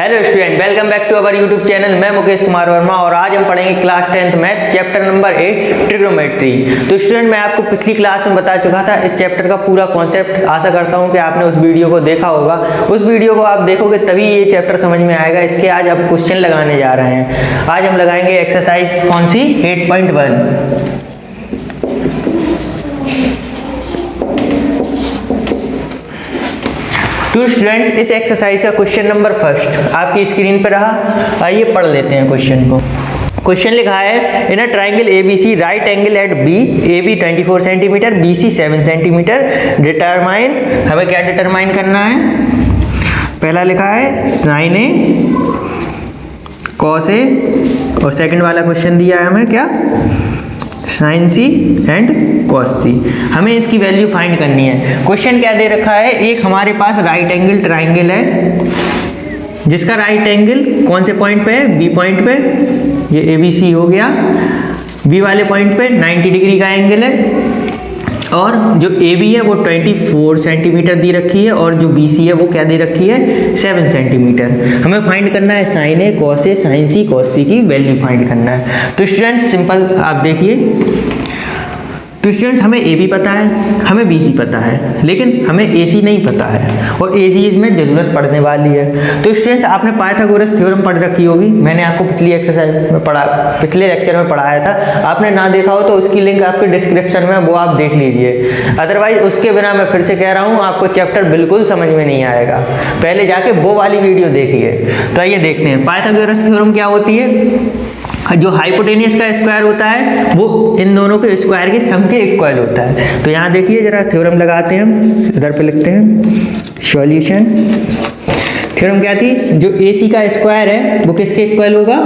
Hello student, welcome back to our YouTube channel. मैं मुकेश कुमार वर्मा और आज हम पढ़ेंगे class 10th math chapter number 8 trigonometry. तो स्टूडेंट, मैं आपको पिछली क्लास में बता चुका था इस चैप्टर का पूरा कॉन्सेप्ट। आशा करता हूं कि आपने उस वीडियो को देखा होगा। उस वीडियो को आप देखोगे तभी ये चैप्टर समझ में आएगा। इसके आज अब क्वेश्चन लगाने जा रहे हैं। आज हम लगाएंगे एक्सरसाइज कौन सी, 8.1। तो स्टूडेंट्स, इस एक्सरसाइज का क्वेश्चन नंबर फर्स्ट आपकी स्क्रीन पर रहा। आइए पढ़ लेते हैं क्वेश्चन को। क्वेश्चन लिखा है, in a triangle ABC right angle at B, AB 24 centimetre, BC 7 centimetre, determine. हमें क्या डिटरमाइन करना है? पहला लिखा है साइन ए कॉस ए, और सेकंड वाला क्वेश्चन दिया है हमें क्या, साइन सी एंड कॉस सी। हमें इसकी वैल्यू फाइंड करनी है। क्वेश्चन क्या दे रखा है, एक हमारे पास राइट एंगल ट्राइंगल है जिसका राइट एंगल कौन से पॉइंट पे है, बी पॉइंट पे। ये ABC हो गया। बी वाले पॉइंट पे 90 डिग्री का एंगल है और जो AB है वो 24 सेंटीमीटर दी रखी है और जो BC है वो क्या दे रखी है, 7 सेंटीमीटर। हमें फाइंड करना है sign A cos A sine C cos सी की वैल्यू फाइंड करना है। तो स्टूडेंट्स सिंपल आप देखिए। तो स्टूडेंट्स, हमें AB पता है, हमें BC पता है, लेकिन हमें AC नहीं पता है और AC इसमें ज़रूरत पड़ने वाली है। तो स्टूडेंट्स, आपने पाइथागोरस थ्योरम पढ़ रखी होगी। मैंने आपको पिछली एक्सरसाइज में पिछले लेक्चर में पढ़ाया था। आपने ना देखा हो तो उसकी लिंक आपके डिस्क्रिप्शन में, वो आप देख लीजिए। अदरवाइज उसके बिना मैं फिर से कह रहा हूँ, आपको चैप्टर बिल्कुल समझ में नहीं आएगा। पहले जाके वो वाली वीडियो देखिए। तो आइए देखते हैं पाइथागोरस थ्योरम क्या होती है। जो हाइपोटेनियस का स्क्वायर होता है वो इन दोनों के स्क्वायर के सम के इक्वल होता है। तो यहाँ देखिए जरा, थ्योरम लगाते हैं हम। इधर पे लिखते हैं सॉल्यूशन। थ्योरम क्या थी, जो AC का स्क्वायर है वो किसके इक्वल होगा,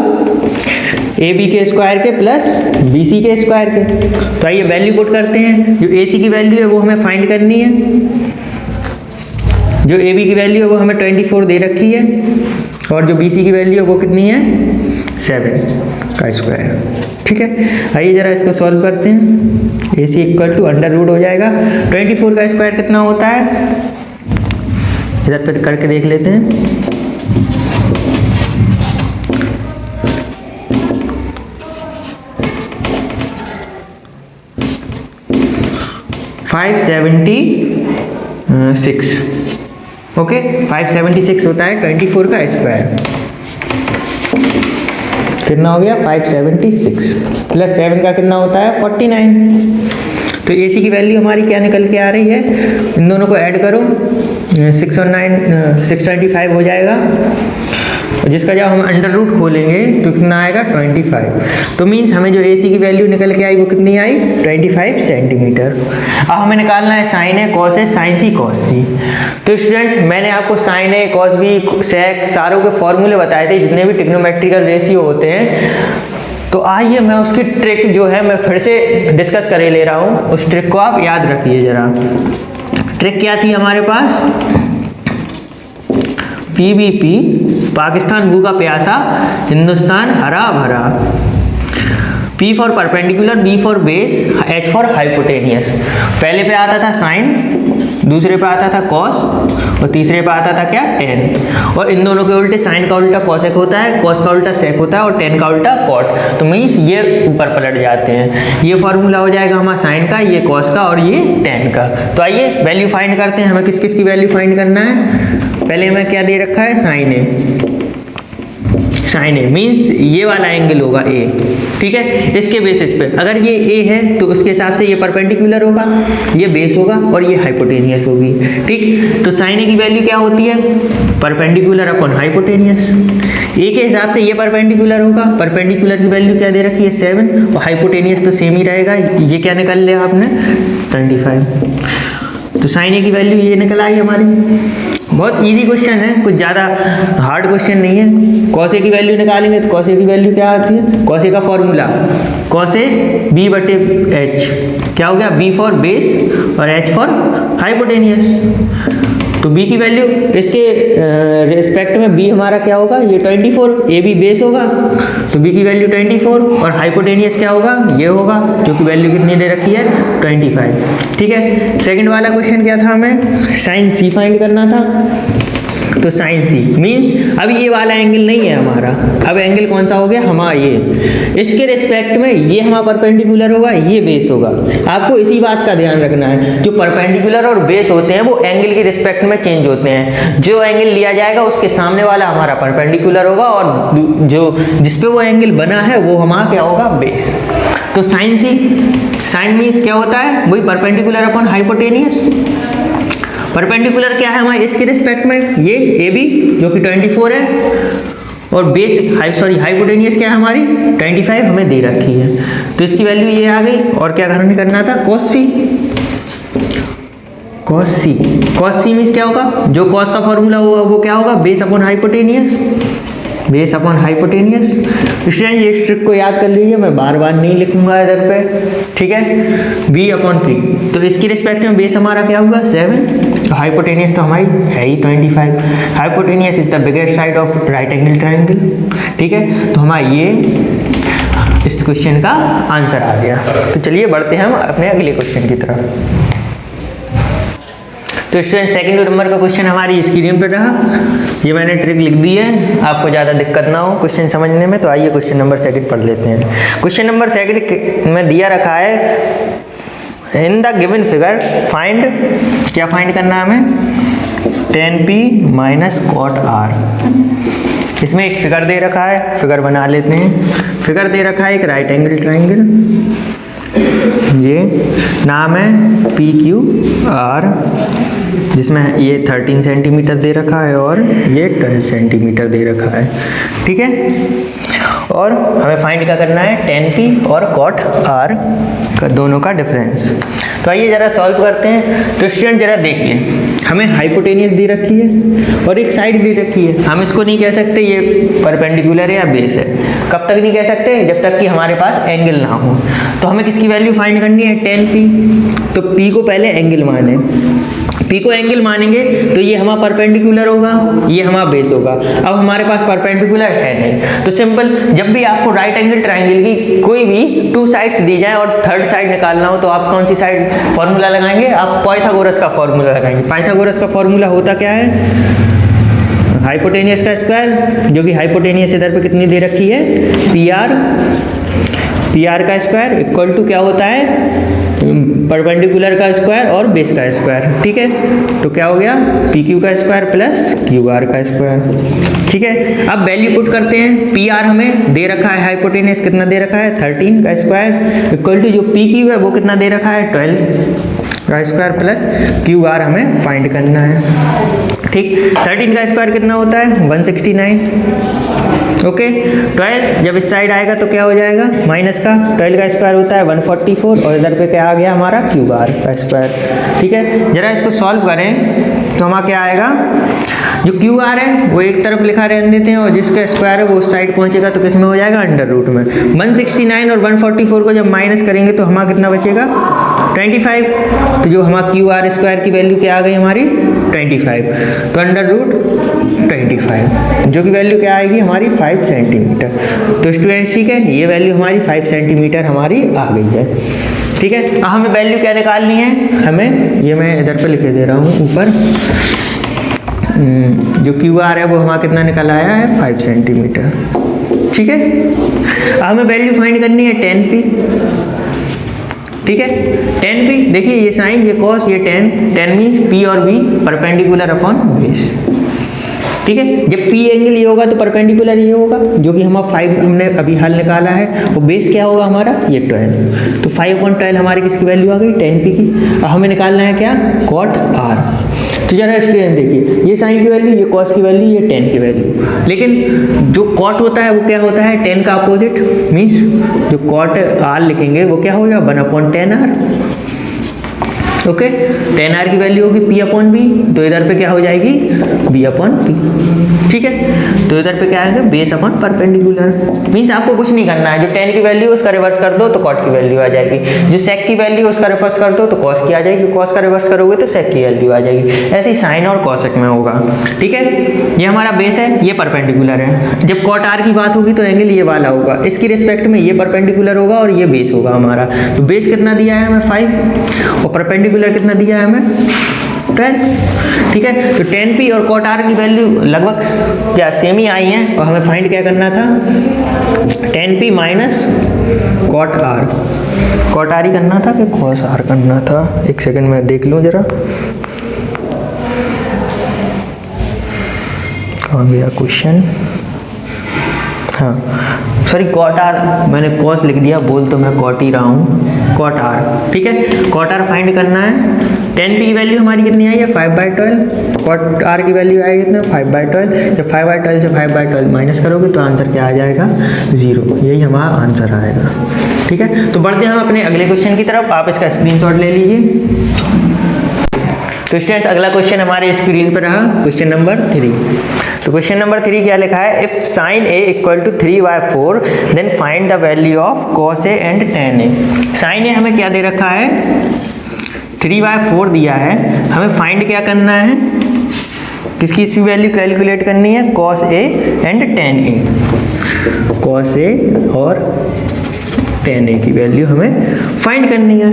AB के स्क्वायर के प्लस BC के स्क्वायर के। तो आइए वैल्यू पुट करते हैं। जो AC की वैल्यू है वो हमें फाइंड करनी है। जो AB की वैल्यू है वो हमें 24 दे रखी है और जो BC की वैल्यू है वो कितनी है, 7 का स्क्वायर। ठीक है, आइए जरा इसको सॉल्व करते हैं। AC equal to under root हो जाएगा। 24 का स्क्वायर कितना होता है, इधर पे करके देख लेते हैं। ओके, 576 होता है 24 का स्क्वायर। कितना हो गया, 576 प्लस 7 का कितना होता है, 49। तो AC की वैल्यू हमारी क्या निकल के आ रही है, इन दोनों को ऐड करो, 6 और 9 625 हो जाएगा। जिसका जब हम अंडर रूट खोलेंगे तो कितना आएगा, 25। तो मीन्स हमें जो AC की वैल्यू निकल के आई वो कितनी आई, 25 सेंटीमीटर। अब हमें निकालना है sign A cos A sine C cos सी। तो स्टूडेंट्स, मैंने आपको साइन ए कॉस बी सेक सारों के फॉर्मूले बताए थे, जितने भी ट्रिग्नोमेट्रिकल रेशियो होते हैं। तो आइए मैं उसकी ट्रिक जो है मैं फिर से डिस्कस करे ले रहा हूँ। उस ट्रिक को आप याद रखिए जरा। ट्रिक क्या थी हमारे पास, PBP पाकिस्तान भूखा प्यासा, हिंदुस्तान हरा भरा। P for perpendicular, B for base, H for hypotenuse. पहले पे आता था साइन, दूसरे पे आता था कॉस और तीसरे पे आता था क्या, टेन। और इन दोनों के उल्टे, साइन का उल्टा कॉसेक होता है, कॉस का उल्टा सेक होता है और टेन का उल्टा कॉट। तो मीन्स ये ऊपर पलट जाते हैं। ये फॉर्मूला हो जाएगा हमारा साइन का, ये कॉस का और ये टेन का। तो आइए वैल्यू फाइंड करते हैं। हमें किस किस की वैल्यू फाइंड करना है। पहले हमें क्या दे रखा है, साइन ए। साइन ए मीन्स ये वाला एंगल होगा A। ठीक है, इसके बेसिस पे अगर ये A है तो उसके हिसाब से ये परपेंडिकुलर होगा, ये बेस होगा और ये हाइपोटेनियस होगी। ठीक, तो साइन ए की वैल्यू क्या होती है, परपेंडिकुलर अपॉन हाइपोटेनियस। A के हिसाब से ये परपेंडिकुलर होगा, परपेंडिकुलर की वैल्यू क्या दे रखी है, 7, और हाइपोटेनियस तो सेम ही रहेगा। ये क्या निकल लिया आपने, 25। तो साइन ए की वैल्यू ये निकल आई हमारी। बहुत इजी क्वेश्चन है, कुछ ज़्यादा हार्ड क्वेश्चन नहीं है। कॉस ए की वैल्यू निकालेंगे तो कॉस ए की वैल्यू क्या आती है, कॉस ए का फॉर्मूला कॉस ए B बटे H। क्या हो गया, B फॉर बेस और H फॉर हाइपोटेनियस। तो B की वैल्यू इसके रिस्पेक्ट में B हमारा क्या होगा, ये 24, AB बेस होगा तो B की वैल्यू 24 और हाइपोटेनियस क्या होगा, ये होगा, जो कि वैल्यू कितनी दे रखी है, 25। ठीक है, सेकंड वाला क्वेश्चन क्या था, हमें साइन C फाइंड करना था। तो साइन सी मीन्स अब ये वाला एंगल नहीं है हमारा, अब एंगल कौन सा हो गया हमारा ये, इसके रिस्पेक्ट में ये हमारा परपेंडिकुलर होगा, ये बेस होगा। आपको इसी बात का ध्यान रखना है, जो परपेंडिकुलर और बेस होते हैं वो एंगल के रिस्पेक्ट में चेंज होते हैं। जो एंगल लिया जाएगा उसके सामने वाला हमारा परपेंडिकुलर होगा और जो जिसपे वो एंगल बना है वो हमारा क्या होगा, बेस। तो साइन सी, साइन मीन्स क्या होता है, वही परपेंडिकुलर अपॉन हाइपोटेनियस। परपेंडिकुलर क्या है हमारे इसके रिस्पेक्ट में, ये ए बी जो कि 24 है, और बेस हाइपोटेनियस क्या है हमारी 25 हमें दे रखी है, तो इसकी वैल्यू ये आ गई। और क्या करना था, cos C. Cos C, cos C means क्या होगा, जो कॉस का फॉर्मूला होगा वो क्या होगा, base upon hypotenuse, base upon hypotenuse. Student ये ट्रिक को याद कर लीजिए, मैं बार बार नहीं लिखूंगा इधर पे, ठीक है। बी अपॉन पी, तो इसकी रिस्पेक्ट में बेस हमारा क्या होगा 7, तो हाइपोटेनियस तो हमारी है ही 25। Hypotenuse is the biggest side of right angle triangle, ठीक है। तो हमारा ये इस क्वेश्चन का आंसर आ गया। तो चलिए बढ़ते हैं हम अपने अगले क्वेश्चन की तरफ। तो स्टूडेंट सेकंड नंबर का क्वेश्चन हमारी स्क्रीन पर रहा, ये मैंने ट्रिक लिख दी है, आपको ज़्यादा दिक्कत ना हो क्वेश्चन समझने में। तो आइए क्वेश्चन नंबर सेकंड पढ़ लेते हैं। क्वेश्चन नंबर सेकंड में दिया रखा है, in the given figure find, क्या फाइंड करना है हमें, tan p minus cot r। इसमें एक फिगर दे रखा है, फिगर बना लेते हैं। फिगर दे रखा है एक राइट एंगल ट्राइंगल, ये नाम है पी क्यू आर, जिसमें ये 13 सेंटीमीटर दे रखा है और ये 12 सेंटीमीटर दे रखा है, ठीक है। और हमें फाइंड क्या करना है, tan p और cot r का दोनों का डिफरेंस। तो आइए ज़रा सॉल्व करते हैं। तो स्टूडेंट ज़रा देखिए, हमें हाइपोटेनियस दी रखी है और एक साइड दी रखी है। हम इसको नहीं कह सकते ये परपेंडिकुलर है या बेस है, कब तक नहीं कह सकते, जब तक कि हमारे पास एंगल ना हो। तो हमें किसकी वैल्यू फाइंड करनी है, tan p। तो p को पहले एंगल माने, p को एंगल मानेंगे तो ये हमारा परपेंडिकुलर होगा, ये हमारा बेस होगा। अब हमारे पास परपेंडिकुलर है नहीं, तो सिंपल, जब भी आपको राइट एंगल ट्राइंगल की कोई भी 2 साइड्स दी जाए और थर्ड साइड निकालना हो, तो आप कौन सी साइड फॉर्मूला लगाएंगे, आप पाइथागोरस का फॉर्मूला लगाएंगे। पाइथागोरस का फॉर्मूला होता क्या है, हाइपोटेनियस का स्क्वायर, जो कि हाइपोटेनियस इधर पे कितनी दे रखी है, पी आर का स्क्वायर इक्वल टू क्या होता है, परपेंडिकुलर का स्क्वायर और बेस का स्क्वायर, ठीक है। तो क्या हो गया, पी क्यू का स्क्वायर प्लस क्यू आर का स्क्वायर, ठीक है। अब वैल्यू पुट करते हैं, पी आर हमें दे रखा है, हाइपोटेनियस कितना दे रखा है 13 का स्क्वायर इक्वल टू जो पी क्यू है वो कितना दे रखा है 12 का स्क्वायर प्लस क्यू आर हमें फाइंड करना है, ठीक। 13 का स्क्वायर कितना होता है 169, ओके। 12 जब इस साइड आएगा तो क्या हो जाएगा, माइनस का 12 का स्क्वायर होता है 144, और इधर पे क्या आ गया हमारा क्यू आर का स्क्वायर, ठीक है। जरा इसको सॉल्व करें तो हमारा क्या आएगा, जो क्यू आर है वो एक तरफ लिखा रहने देते हैं और जिसका स्क्वायर है वो उस साइड पहुंचेगा तो किस में हो जाएगा, अंडर रूट में। 169 और 144 को जब माइनस करेंगे तो हमारा कितना बचेगा 25, तो जो हमारा क्यू आर स्क्वायर की वैल्यू क्या आ गई हमारी 25, तो अंडर रूट 25, जो कि वैल्यू क्या आएगी हमारी 5 सेंटीमीटर। तो स्टूडेंट ठीक है, ये वैल्यू हमारी 5 सेंटीमीटर हमारी आ गई है, ठीक है। अब हमें वैल्यू क्या निकालनी है, हमें ये मैं इधर पे लिख दे रहा हूँ ऊपर, जो क्यू आर है वो हमारा कितना निकल आया है 5 सेंटीमीटर, ठीक है। अब हमें वैल्यू फाइंड करनी है tan p, ठीक है। tan p देखिए, ये साइन, ये कॉस, ये tan मीन्स p और b परपेंडिकुलर अपॉन बेस, ठीक है। जब p एंगल ये होगा तो परपेंडिकुलर ये होगा, जो कि हमारा 5 हमने अभी हल निकाला है, और बेस क्या होगा हमारा ये 12, तो 5/12 हमारी किसकी वैल्यू आ गई tan p की। अब हमें निकालना है क्या, cot r। तो जरा स्टूडेंट देखिए, ये साइन की वैल्यू, ये कॉस की वैल्यू, ये tan की वैल्यू, लेकिन जो cot होता है वो क्या होता है tan का अपोजिट, मीन्स जो cot r लिखेंगे वो क्या होगा 1/tan r, okay. tan r की वैल्यू होगी p/b, तो इधर पे क्या हो जाएगी b/p, ठीक है। तो इधर पे क्या आएगा बेस अपॉन परपेंडिकुलर, मीन्स आपको कुछ नहीं करना है, जो tan की वैल्यू उसका रिवर्स कर दो तो cot की वैल्यू आ जाएगी, जो sec की वैल्यू उसका रिवर्स कर दो तो cos की आ जाएगी, cos का रिवर्स करोगे तो sec की वैल्यू आ जाएगी। ऐसे ही साइन और cosec में होगा, ठीक है। ये हमारा बेस है, ये परपेंडिकुलर है, जब cot r की बात होगी तो एंगल ये वाला होगा, इसकी रिस्पेक्ट में ये परपेंडिकुलर होगा और ये बेस होगा हमारा। तो बेस कितना दिया है हमें 5, और परपेंडिकुलर कितना दिया है हमें 12। ठीक है, तो tan p और cot r की वैल्यू लगभग क्या सेम ही आई हैं, और हमें फाइंड क्या करना था, tan p minus cot r, cot r ही करना था कि cos r करना था, एक सेकंड में देख लूँ जरा, कहाँ गया क्वेश्चन, हाँ सॉरी cot r, मैंने cos लिख दिया, बोल तो मैं cot ही रहा हूँ, cot r। ठीक है, cot r फाइंड करना है। tan p की वैल्यू हमारी कितनी आई है 5/12, cot r की वैल्यू आएगी कितना 5/12। जब 5/12 से 5/12 माइनस करोगे तो आंसर क्या आ जाएगा 0, यही हमारा आंसर आएगा। ठीक है, तो बढ़ते हैं हम अपने अगले क्वेश्चन की तरफ, आप इसका स्क्रीनशॉट ले लीजिए। तो स्टूडेंट्स अगला क्वेश्चन हमारे स्क्रीन पर रहा, क्वेश्चन नंबर 3। तो क्वेश्चन नंबर 3 क्या लिखा है, if sin a equal to 3/4 then find the value of cos a and tan a। sin a हमें क्या दे रखा है 3/4 दिया है, हमें फाइंड क्या करना है, किसकी इसकी वैल्यू कैलकुलेट करनी है, cos a and tan a, cos a और tan a की वैल्यू हमें फाइंड करनी है।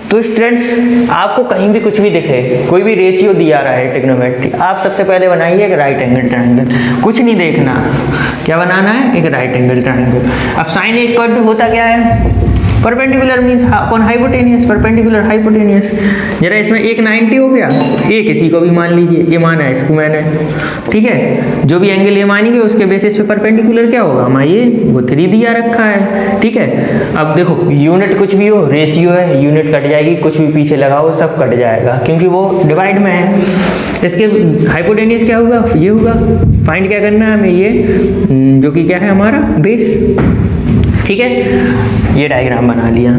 तो स्टूडेंट्स आपको कहीं भी कुछ भी दिखे, कोई भी रेशियो दिया रहा है ट्रिग्नोमेट्री, आप सबसे पहले बनाइए एक राइट एंगल ट्रायंगल, कुछ नहीं देखना, क्या बनाना है, एक राइट एंगल ट्रायंगल। अब साइन ए इक्वल टू होता क्या है, perpendicular means upon hypotenuse, perpendicular hypotenuse. जरा इसमें एक 90 हो गया, ए किसी को भी मान लीजिए, ये माना है इसको मैंने, ठीक है, जो भी एंगल ये मानेंगे उसके बेसिस पे परपेंडिकुलर क्या होगा हमारा, ये वो 3 दिया रखा है। ठीक है, अब देखो यूनिट कुछ भी हो, रेशियो है, यूनिट कट जाएगी, कुछ भी पीछे लगाओ सब कट जाएगा, क्योंकि वो डिवाइड में है। इसके हाइपोटेनियस क्या होगा, ये होगा, फाइंड क्या करना है हमें, ये जो कि क्या है हमारा बेस। ठीक है, ये डायग्राम बना लिया।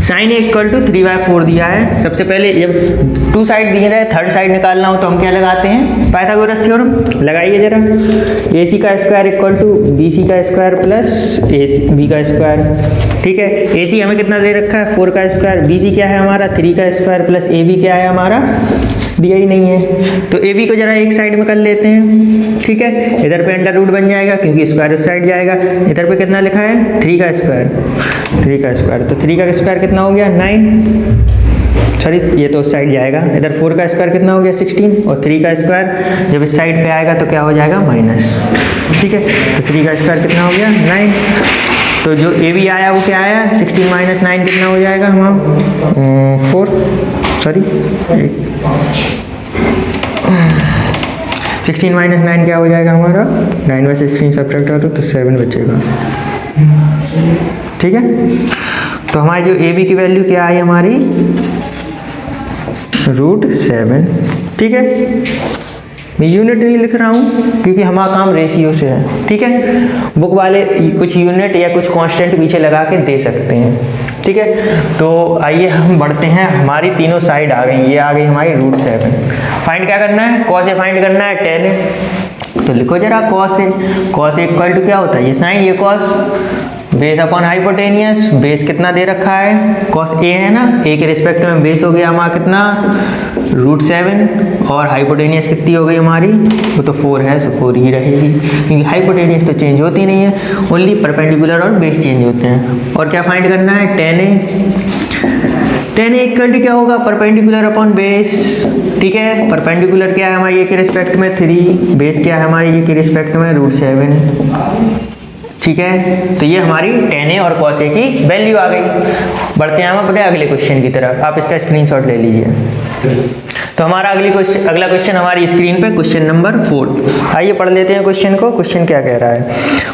साइन ए इक्वल टू 3/4 दिया है, सबसे पहले जब 2 साइड दिए रहे, थर्ड साइड निकालना हो तो हम क्या लगाते हैं, पाइथागोरस थ्योरम लगाइए जरा। AC का स्क्वायर इक्वल टू BC का स्क्वायर प्लस AB का स्क्वायर। ठीक है, AC हमें कितना दे रखा है 4 का स्क्वायर, BC क्या है हमारा 3 का स्क्वायर प्लस AB क्या है हमारा, दिया ही नहीं है, तो AB को जरा एक साइड में कर लेते हैं। ठीक है, इधर पे अंडर रूट बन जाएगा क्योंकि स्क्वायर उस साइड जाएगा, इधर पे कितना लिखा है 3 का स्क्वायर, 3 का स्क्वायर, तो 3 का स्क्वायर कितना हो गया 9, सॉरी ये तो उस साइड जाएगा, इधर 4 का स्क्वायर कितना हो गया 16, और 3 का स्क्वायर जब इस साइड पे आएगा तो क्या हो जाएगा माइनस। ठीक है, तो 3 का स्क्वायर कितना हो गया 9, तो जो AB आया वो क्या आया 16 माइनस 9 कितना हो जाएगा हमारा 4, सॉरी 16 माइनस 9 क्या हो जाएगा हमारा 9 में से 16 सब्ट्रैक्ट कर दो तो 7 बचेगा। ठीक है, तो हमारी जो AB की वैल्यू क्या आई हमारी √7। ठीक है, मैं यूनिट नहीं लिख रहा हूँ क्योंकि हमारा काम रेशियो से है। ठीक है, बुक वाले कुछ यूनिट या कुछ कांस्टेंट पीछे लगा के दे सकते हैं। ठीक है, तो आइए हम बढ़ते हैं, हमारी तीनों साइड आ गई, ये आ गई हमारी √7। फाइंड क्या करना है, cos A फाइंड करना है, tan A, तो लिखो जरा cos A इक्वल टू क्या होता है, ये साइन ये cos, base upon hypotenuse, base कितना दे रखा है cos A है ना, A के रिस्पेक्ट में बेस हो गया हमारा कितना √7, और हाइपोटेनियस कितनी हो गई हमारी, वो तो 4 है, सो 4 ही रहेगी क्योंकि हाइपोटेनियस तो चेंज होती नहीं है, ओनली परपेंडिकुलर और बेस चेंज होते हैं। और क्या फाइंड करना है tan A इक्वल टू क्या होगा, परपेंडिकुलर अपॉन बेस। ठीक है, परपेंडिकुलर क्या है हमारी A के रिस्पेक्ट में 3, बेस क्या है हमारी A के रिस्पेक्ट में √7। ठीक है, तो ये हमारी tan A और cos A की वैल्यू आ गई। बढ़ते हैं हम अपने अगले क्वेश्चन की तरफ, आप इसका स्क्रीनशॉट ले लीजिए। तो हमारा अगला क्वेश्चन हमारी स्क्रीन पे क्वेश्चन नंबर 4। आइए पढ़ लेते हैं क्वेश्चन को। क्वेश्चन क्या कह रहा है,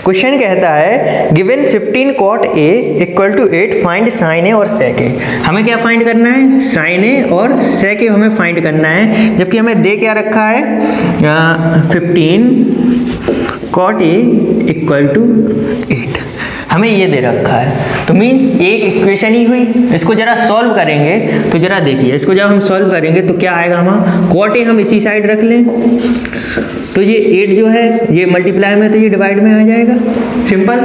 क्वेश्चन कहता है given 15 cot A equal to 8 find sin A और sec A। हमें क्या फाइंड करना है, sin A और sec A हमें फाइंड करना है, जबकि हमें दे क्या रखा है 15 cot A इक्वल टू 8, हमें ये दे रखा है। तो मीन्स एक इक्वेशन ही हुई, इसको जरा सॉल्व करेंगे तो जरा देखिए, इसको जब हम सॉल्व करेंगे तो क्या आएगा हमारा, cot A हम इसी साइड रख लें तो ये 8 जो है ये मल्टीप्लाई में तो ये डिवाइड में आ जाएगा, simple.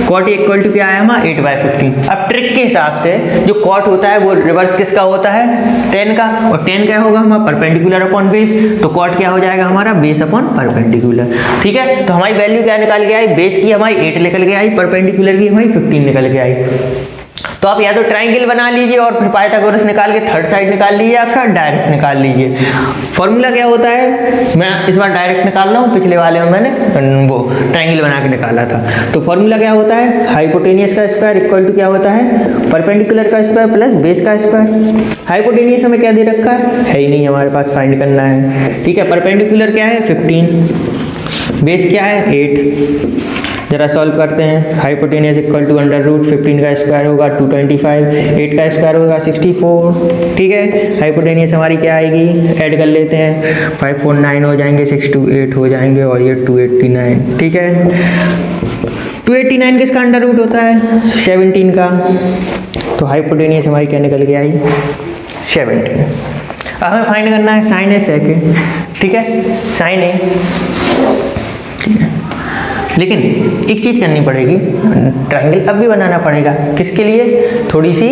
cot A equal to क्या आया हमारा 8/15। अब ट्रिक के हिसाब से जो cot होता है वो रिवर्स किसका होता है, tan का, और tan क्या होगा हमारा परपेंडिकुलर अपॉन बेस, तो cot क्या हो जाएगा हमारा बेस अपॉन परपेंडिकुलर। ठीक है, तो हमारी वैल्यू क्या निकल के आई, बेस की हमारी 8 निकल के आई, परपेंडिकुलर की हमारी 15 निकल के आई। तो आप या तो ट्राइंगल बना लीजिए और फिर पाइथागोरस निकाल के थर्ड साइड निकाल लीजिए या फिर डायरेक्ट निकाल लीजिए। फॉर्मूला क्या होता है, मैं इस बार डायरेक्ट निकाल रहा हूँ, पिछले वाले में मैंने वो ट्राइंगल बना के निकाला था। तो फॉर्मूला क्या होता है, हाइपोटेनियस का स्क्वायर इक्वल टू क्या होता है, परपेंडिकुलर का स्क्वायर प्लस बेस का स्क्वायर। हाइपोटेनियस हमें क्या दे रखा है ही नहीं, हमारे पास फाइंड करना है। ठीक है, परपेंडिकुलर क्या है 15, बेस क्या है 8। जरा सॉल्व करते हैं। Hypotenuse equal to under root 15 का स्क्वायर होगा 225, 8 का स्क्वायर होगा 64। ठीक है, हाइपोटेनियस हमारी क्या आएगी, ऐड कर लेते हैं, 549 हो जाएंगे, 628 हो जाएंगे और ये 289। ठीक है, 289 किसका अंडर रूट होता है, 17 का। तो हाइपोटेनियस हमारी क्या निकल के आई, 17। अब हमें फाइंड करना है साइन ए सेक ए। ठीक है, साइन ए, ठीक है, लेकिन एक चीज़ करनी पड़ेगी, ट्रायंगल अब भी बनाना पड़ेगा। किसके लिए, थोड़ी सी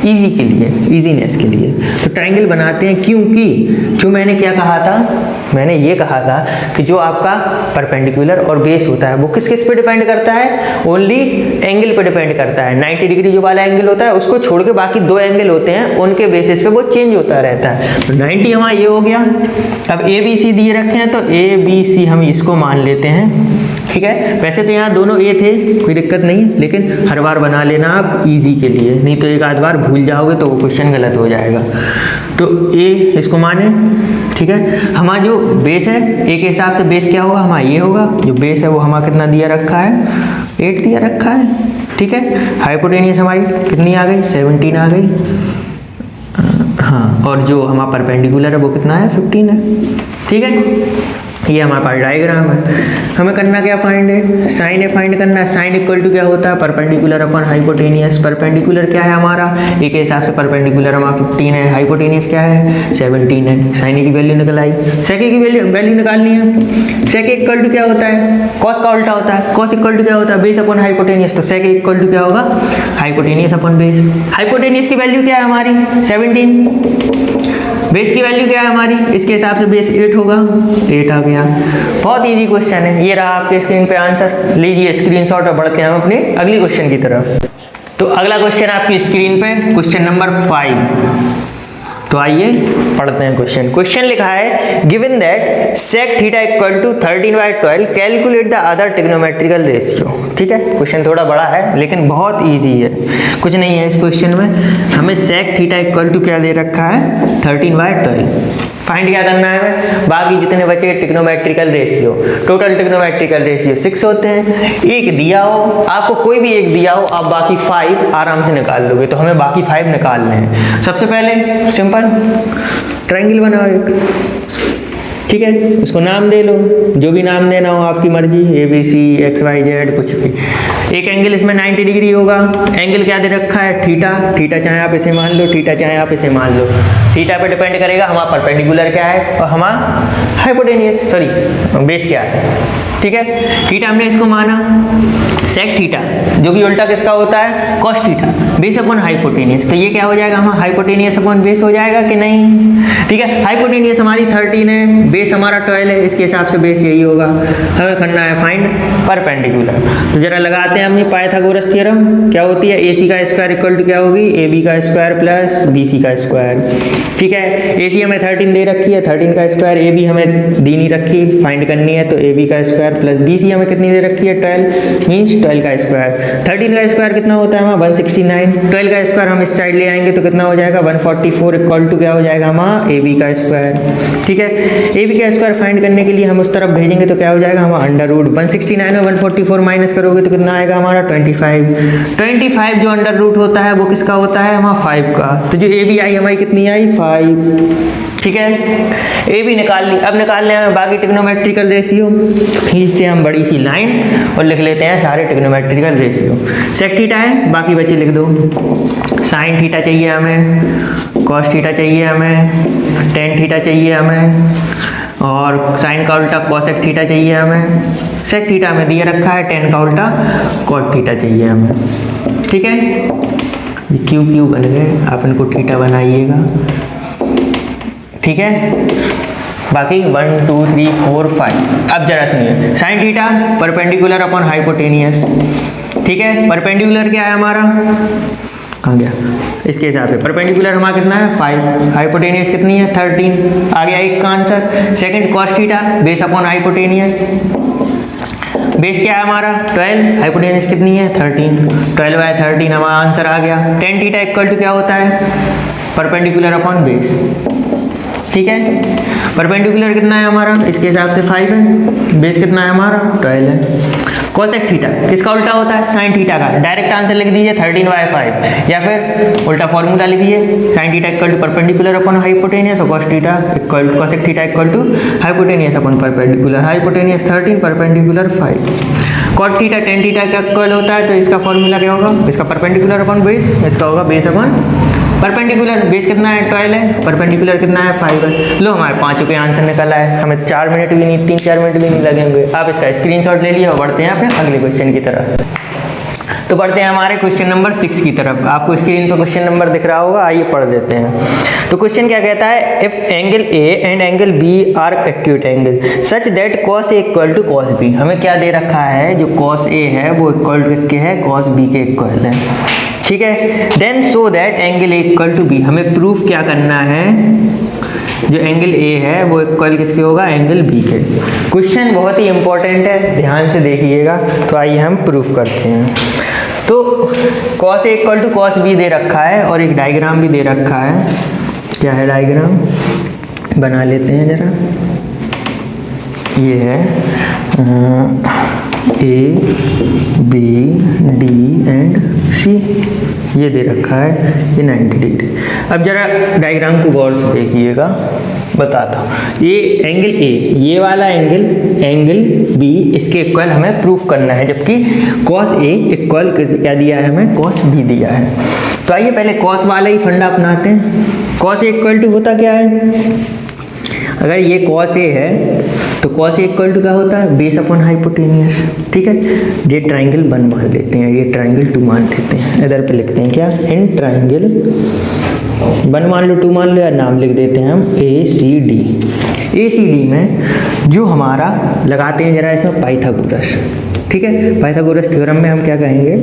इजी के लिए, इजीनेस के लिए। तो ट्रायंगल बनाते हैं, क्योंकि जो मैंने क्या कहा था, मैंने ये कहा था कि जो आपका परपेंडिकुलर और बेस होता है वो किस किस पे डिपेंड करता है, ओनली एंगल पे डिपेंड करता है। 90 डिग्री जो वाला एंगल होता है उसको छोड़ के बाकी 2 एंगल होते हैं, उनके बेसिस पे वो चेंज होता रहता है। तो 90 हमारा ये हो गया। अब ए बी सी दिए रखे हैं तो ए बी सी हम इसको मान लेते हैं। ठीक है, वैसे तो यहाँ दोनों ए थे, कोई दिक्कत नहीं, लेकिन हर बार बना लेना आप इजी के लिए, नहीं तो एक आध बार भूल जाओगे तो वो क्वेश्चन गलत हो जाएगा। तो ए इसको माने। ठीक है, हमारा जो बेस है ए के हिसाब से बेस क्या होगा, हमारा ये होगा। जो बेस है वो हमारा कितना दिया रखा है, 8 दिया रखा है। ठीक है, हाइपोटेनियस हमारी कितनी आ गई, 17 आ गई। हाँ, और जो हमारा परपेंडिकुलर है वो कितना है, 15 है। ठीक है, ये हमारे पास डायग्राम है। हमें करना क्या, फाइंड है, साइन ए फाइंड करना है। साइन इक्वल टू क्या होता है, परपेंडिकुलर अपन हाइपोटेनियस। परपेंडिकुलर क्या है हमारा, ए के हिसाब से परपेंडिकुलर हमारा 15 है, हाइपोटेनियस क्या है 17 है। साइन ए की वैल्यू निकल आई। सेक ए की वैल्यू निकालनी है। सेक ए इक्वल टू क्या होता है, कॉस का उल्टा होता है। कॉस इक्वल टू क्या होता है, बेस अपॉन हाइपोटेनियस। तो सेक ए इक्वल टू क्या होगा, हाइपोटेनियस अपॉन बेस। हाइपोटेनियस की वैल्यू क्या है हमारी 17, बेस की वैल्यू क्या है हमारी, इसके हिसाब से बेस 8 होगा, 8 आ गया। बहुत इजी क्वेश्चन है। ये रहा आपके स्क्रीन पे आंसर। लीजिए स्क्रीनशॉट और बढ़ते हैं हम अपने अगली क्वेश्चन की तरफ। तो अगला क्वेश्चन आपकी स्क्रीन पे, क्वेश्चन नंबर 5। तो आइए पढ़ते हैं क्वेश्चन। क्वेश्चन लिखा है, given that sec theta equal to 13/12 calculate the other trigonometrical ratio. ठीक है, क्वेश्चन थोड़ा बड़ा है लेकिन बहुत इजी है, कुछ नहीं है इस क्वेश्चन में। हमें सेक थीटा इक्वल टू क्या दे रखा है, 13/12। फाइंड क्या करना है हमें, बाकी जितने बचे trigonometrical ratio. Total trigonometrical ratio 6 होते हैं। एक दिया हो आपको, कोई भी एक दिया हो, आप बाकी 5 आराम से निकाल लोगे। तो हमें बाकी 5 निकालने हैं। सबसे पहले सिंपल ट्रायंगल बनाओ एक। ठीक है, उसको नाम दे लो, जो भी नाम देना हो आपकी मर्जी, ABC XYZ कुछ भी। एक एंगल इसमें 90 डिग्री होगा। एंगल क्या दे रखा है, थीटा। थीटा चाहे आप इसे मान लो, थीटा चाहे आप इसे मान लो। थीटा पे डिपेंड करेगा हमारा परपेंडिकुलर क्या है और हमारा हाइपोटेनियस, सॉरी बेस क्या है। ठीक है, थीटा हमने इसको माना, सेक थीटा जो कि उल्टा किसका होता है, cos theta, base upon hypotenuse. तो ये क्या हो जाएगा हमारा, हाइपोटेनियस अपॉन बेस हो जाएगा कि नहीं। ठीक है, हाइपोटेनियस हमारी 13 है, बेस हमारा 12 है, इसके हिसाब से बेस यही होगा। हमें करना है फाइंड परपेंडिकुलर। तो जरा लगाते हैं अपनी पाइथागोरस थ्योरम। क्या होती है, AC का स्क्वायर इक्वल टू क्या होगी, AB का स्क्वायर प्लस BC का स्क्वायर। ठीक है, AC हमें 13 दे रखी है, 13 का स्क्वायर, AB हमें दी नहीं रखी, फाइंड करनी है। तो AB का स्क्वायर प्लस BC हमें कितनी दे रखी है, 12, मीन्स 12 का स्क्वायर। 13 का स्क्वायर कितना होता है हमारा 169, 12 का स्क्वायर हम इस साइड ले आएंगे तो कितना हो जाएगा 144 इक्वल टू क्या हो जाएगा हमारा AB का स्क्वायर। ठीक है, AB का स्क्वायर फाइंड करने के लिए हम उस तरफ भेजेंगे तो क्या हो जाएगा हमारा अंडर रूट। 169 में 144 माइनस करोगे तो कितना आएगा हमारा 25 जो अंडर रूट होता है वो किसका होता है हमारा 5 का। तो जो AB आई हमारी कितनी आई 5। ठीक है, AB निकाल ली। अब निकालने हैं बाकी ट्रिग्नोमेट्रिकल रेशियो। खींचते हैं हम बड़ी सी लाइन और लिख लेते हैं सारे ट्रिग्नोमेट्रिकल रेशियो। सेक थीटा है, बाकी बच्चे लिख दो। साइन थीटा चाहिए हमें, कॉस थीटा चाहिए हमें, टेन थीटा चाहिए हमें, और साइन का उल्टा कॉसेक थीटा चाहिए हमें। सेक थीटा हमें दिए रखा है, टेन का उल्टा कॉट थीटा चाहिए हमें। ठीक है, क्यू बन गए, आप इनको थीटा बनाइएगा। ठीक है, बाकी 1 2 3 4 5। अब जरा सुनिए, sine theta perpendicular upon hypotenuse. ठीक है, परपेंडिकुलर क्या है हमारा कहाँ गया, इसके हिसाब से परपेंडिकुलर हमारा कितना है 5, हाइपोटेनियस कितनी है 13, आ गया एक का answer. Second cos theta base upon hypotenuse, base क्या है हमारा 12, हाइपोटेनियस कितनी है 13, 12/13 हमारा आंसर आ गया। टेन थीटा इक्वल टू क्या होता है परपेंडिकुलर अपॉन बेस, ठीक है। परपेंडिकुलर कितना है हमारा, इसके हिसाब से 5 है, बेस कितना है हमारा 12 है। कोसेक थीटा किसका उल्टा होता है साइन थीटा का, डायरेक्ट आंसर लिख दीजिए 13/5, या फिर उल्टा फॉर्मूला लिखिए sine theta equal to perpendicular upon hypotenuse और cos theta equal to cosec theta equal to hypotenuse upon perpendicular, hypotenuse 13 perpendicular 5। Cot theta tan theta का इक्वल होता है, तो इसका फॉर्मूला क्या होगा, इसका परपेंडिकुलर अपॉन बेस, इसका होगा बेस अपॉन परपेंडिकुलर। बेस कितना है 12 है, परपेंडिकुलर कितना है 5 है। लो हमारे पांचों के आंसर निकल आए, हमें 4 मिनट भी नहीं 3-4 मिनट भी नहीं लगेंगे। आप इसका स्क्रीनशॉट ले लिए और बढ़ते हैं अपने अगले क्वेश्चन की तरफ। तो बढ़ते हैं हमारे क्वेश्चन नंबर 6 की तरफ। आपको स्क्रीन पर क्वेश्चन नंबर दिख रहा होगा, आइए पढ़ देते हैं। तो क्वेश्चन क्या कहता है, if angle A and angle B are acute angle such that cos A equal to cos B. हमें क्या दे रखा है, जो कॉस ए है वो इक्वल टू किसके है, कॉस बी के इक्वल है, ठीक है। Then so that angle A equal to B, हमें प्रूफ क्या करना है, जो एंगल ए है वो इक्वल किसके होगा, एंगल बी के। क्वेश्चन बहुत ही इंपॉर्टेंट है, ध्यान से देखिएगा। तो आइए हम प्रूफ करते हैं। तो cos A equal to cos B दे रखा है और एक डायग्राम भी दे रखा है। क्या है डायग्राम, बना लेते हैं जरा। ये है ए बी डी एंड सी, ये दे रखा है, ये 90 डिग्री। अब जरा डायग्राम को गौर से देखिएगा, बताता हूँ। ये एंगल ए, ये वाला एंगल, एंगल बी, इसके इक्वल हमें प्रूफ करना है, जबकि कॉस ए इक्वल क्या दिया है हमें, कॉस बी दिया है। तो आइए पहले कॉस वाला ही फंडा अपनाते हैं। कॉस ए इक्वल टू होता क्या है, अगर ये कॉस ए है तो कॉस ए इक्वल टू क्या होता है, बेस अपॉन हाइपोटेनियस, ठीक है। ये ट्राइंगल 1 मान लेते हैं, ये ट्राइंगल 2 मान लेते हैं, इधर पे लिखते हैं क्या, इन ट्राइंगल 1 मान लो 2 मान लो, या नाम लिख देते हैं हम ए सी डी। ए सी डी में जो हमारा लगाते हैं जरा इसमें पाइथागोरस, ठीक है। पाइथागोरस थ्योरम में हम क्या कहेंगे,